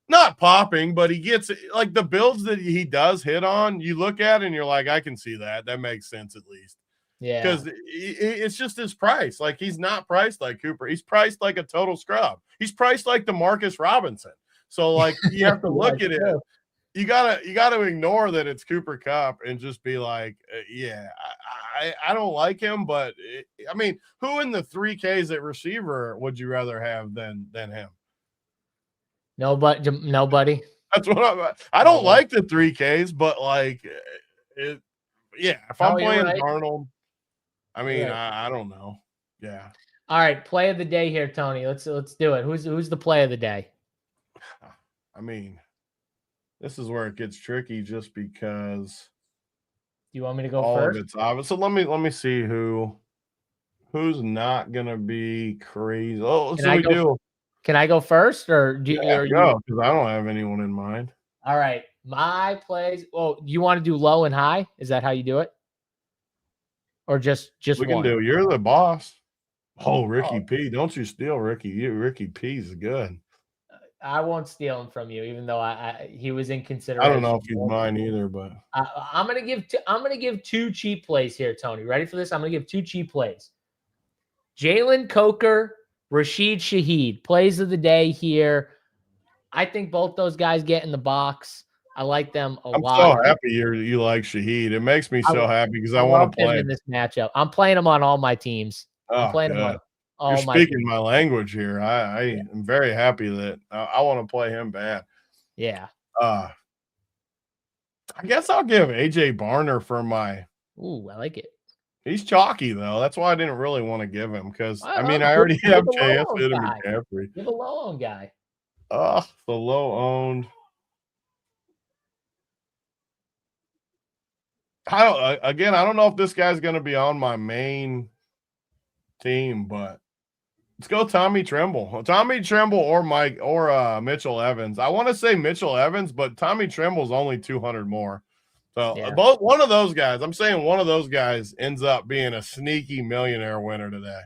Not popping, but he gets like the builds that he does hit on. You look at it and you're like, I can see that. That makes sense at least. Yeah, because it's just his price. Like he's not priced like Cooper. He's priced like a total scrub. He's priced like DeMarcus Robinson. So like you have to look at it. You gotta ignore that it's Cooper Kupp and just be like, I don't like him, but I mean, who in the 3Ks at receiver would you rather have than him? Nobody. That's what I don't like the 3Ks, but like it. Yeah, if I'm playing Darnold, I mean, I don't know. Yeah. All right, play of the day here, Tony. Let's do it. Who's the play of the day? I mean, this is where it gets tricky, just because. Do you want me to go first? It's obvious. So let me see who's not gonna be crazy. Oh, so we do. Can I go first, or Yeah, go, because I don't have anyone in mind. All right, my plays. Well, you want to do low and high? Is that how you do it, or just We one? can do. You're the boss. Oh, Ricky P. Don't you steal Ricky. Ricky P's good. I won't steal him from you, even though he was in I consideration. don't know if he's mine either, but I'm gonna give two cheap plays here, Tony. Ready for this? I'm gonna give two cheap plays. Jalen Coker, Rashid Shaheed, plays of the day here. I think both those guys get in the box. I like them a lot. I'm so happy you like Shaheed. It makes me so happy because I want to play him in this matchup. I'm playing him on all my teams. I'm playing him on all You're my speaking teams. my language here. I am very happy that I want to play him bad. Yeah. I guess I'll give AJ Barner for my. Ooh, I like it. He's chalky though. That's why I didn't really want to give him because I I already have JS and McCaffrey. Give a low owned guy. The low owned. I don't know if this guy's going to be on my main team, but let's go Tommy Tremble or Mitchell Evans. I want to say Mitchell Evans, but Tommy Tremble's only 200 more. So one of those guys, I'm saying one of those guys ends up being a sneaky millionaire winner today.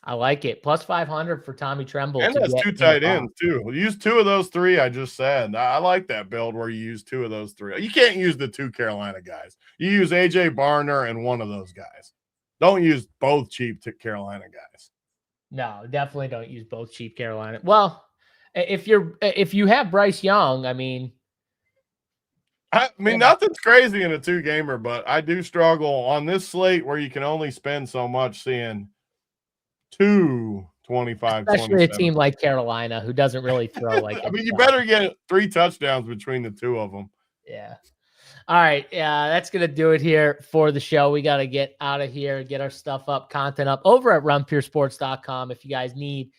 I like it. Plus 500 for Tommy Tremble. And that's two tight ends too. Use two of those three I just said. I like that build where you use two of those three. You can't use the two Carolina guys. You use AJ Barner and one of those guys. Don't use both cheap Carolina guys. No, definitely don't use both cheap Carolina. Well, if you have Bryce Young, I mean nothing's crazy in a two gamer, but I do struggle on this slate where you can only spend so much seeing 225, especially a team like Carolina who doesn't really throw like. I mean, you better get 3 touchdowns between the two of them. Yeah. All right. Yeah, that's gonna do it here for the show. We got to get out of here, get our stuff up, content up over at runpuresports.com. If you guys need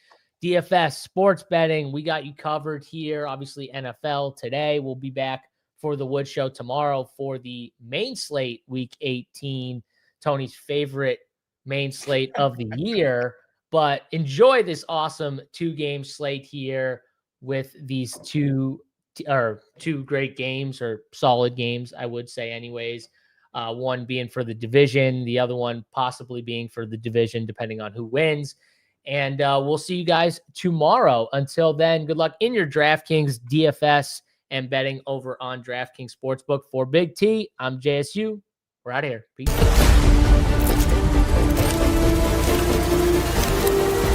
DFS, sports betting, we got you covered here. Obviously, NFL today. We'll be back for the Wood Show tomorrow for the main slate, Week 18, Tony's favorite main slate of the year. But enjoy this awesome 2-game slate here with these two great games, or solid games, I would say anyways. One being for the division, the other one possibly being for the division, depending on who wins. And we'll see you guys tomorrow. Until then, good luck in your DraftKings, DFS, and betting over on DraftKings Sportsbook. For Big T, I'm JSU. We're out of here. Peace.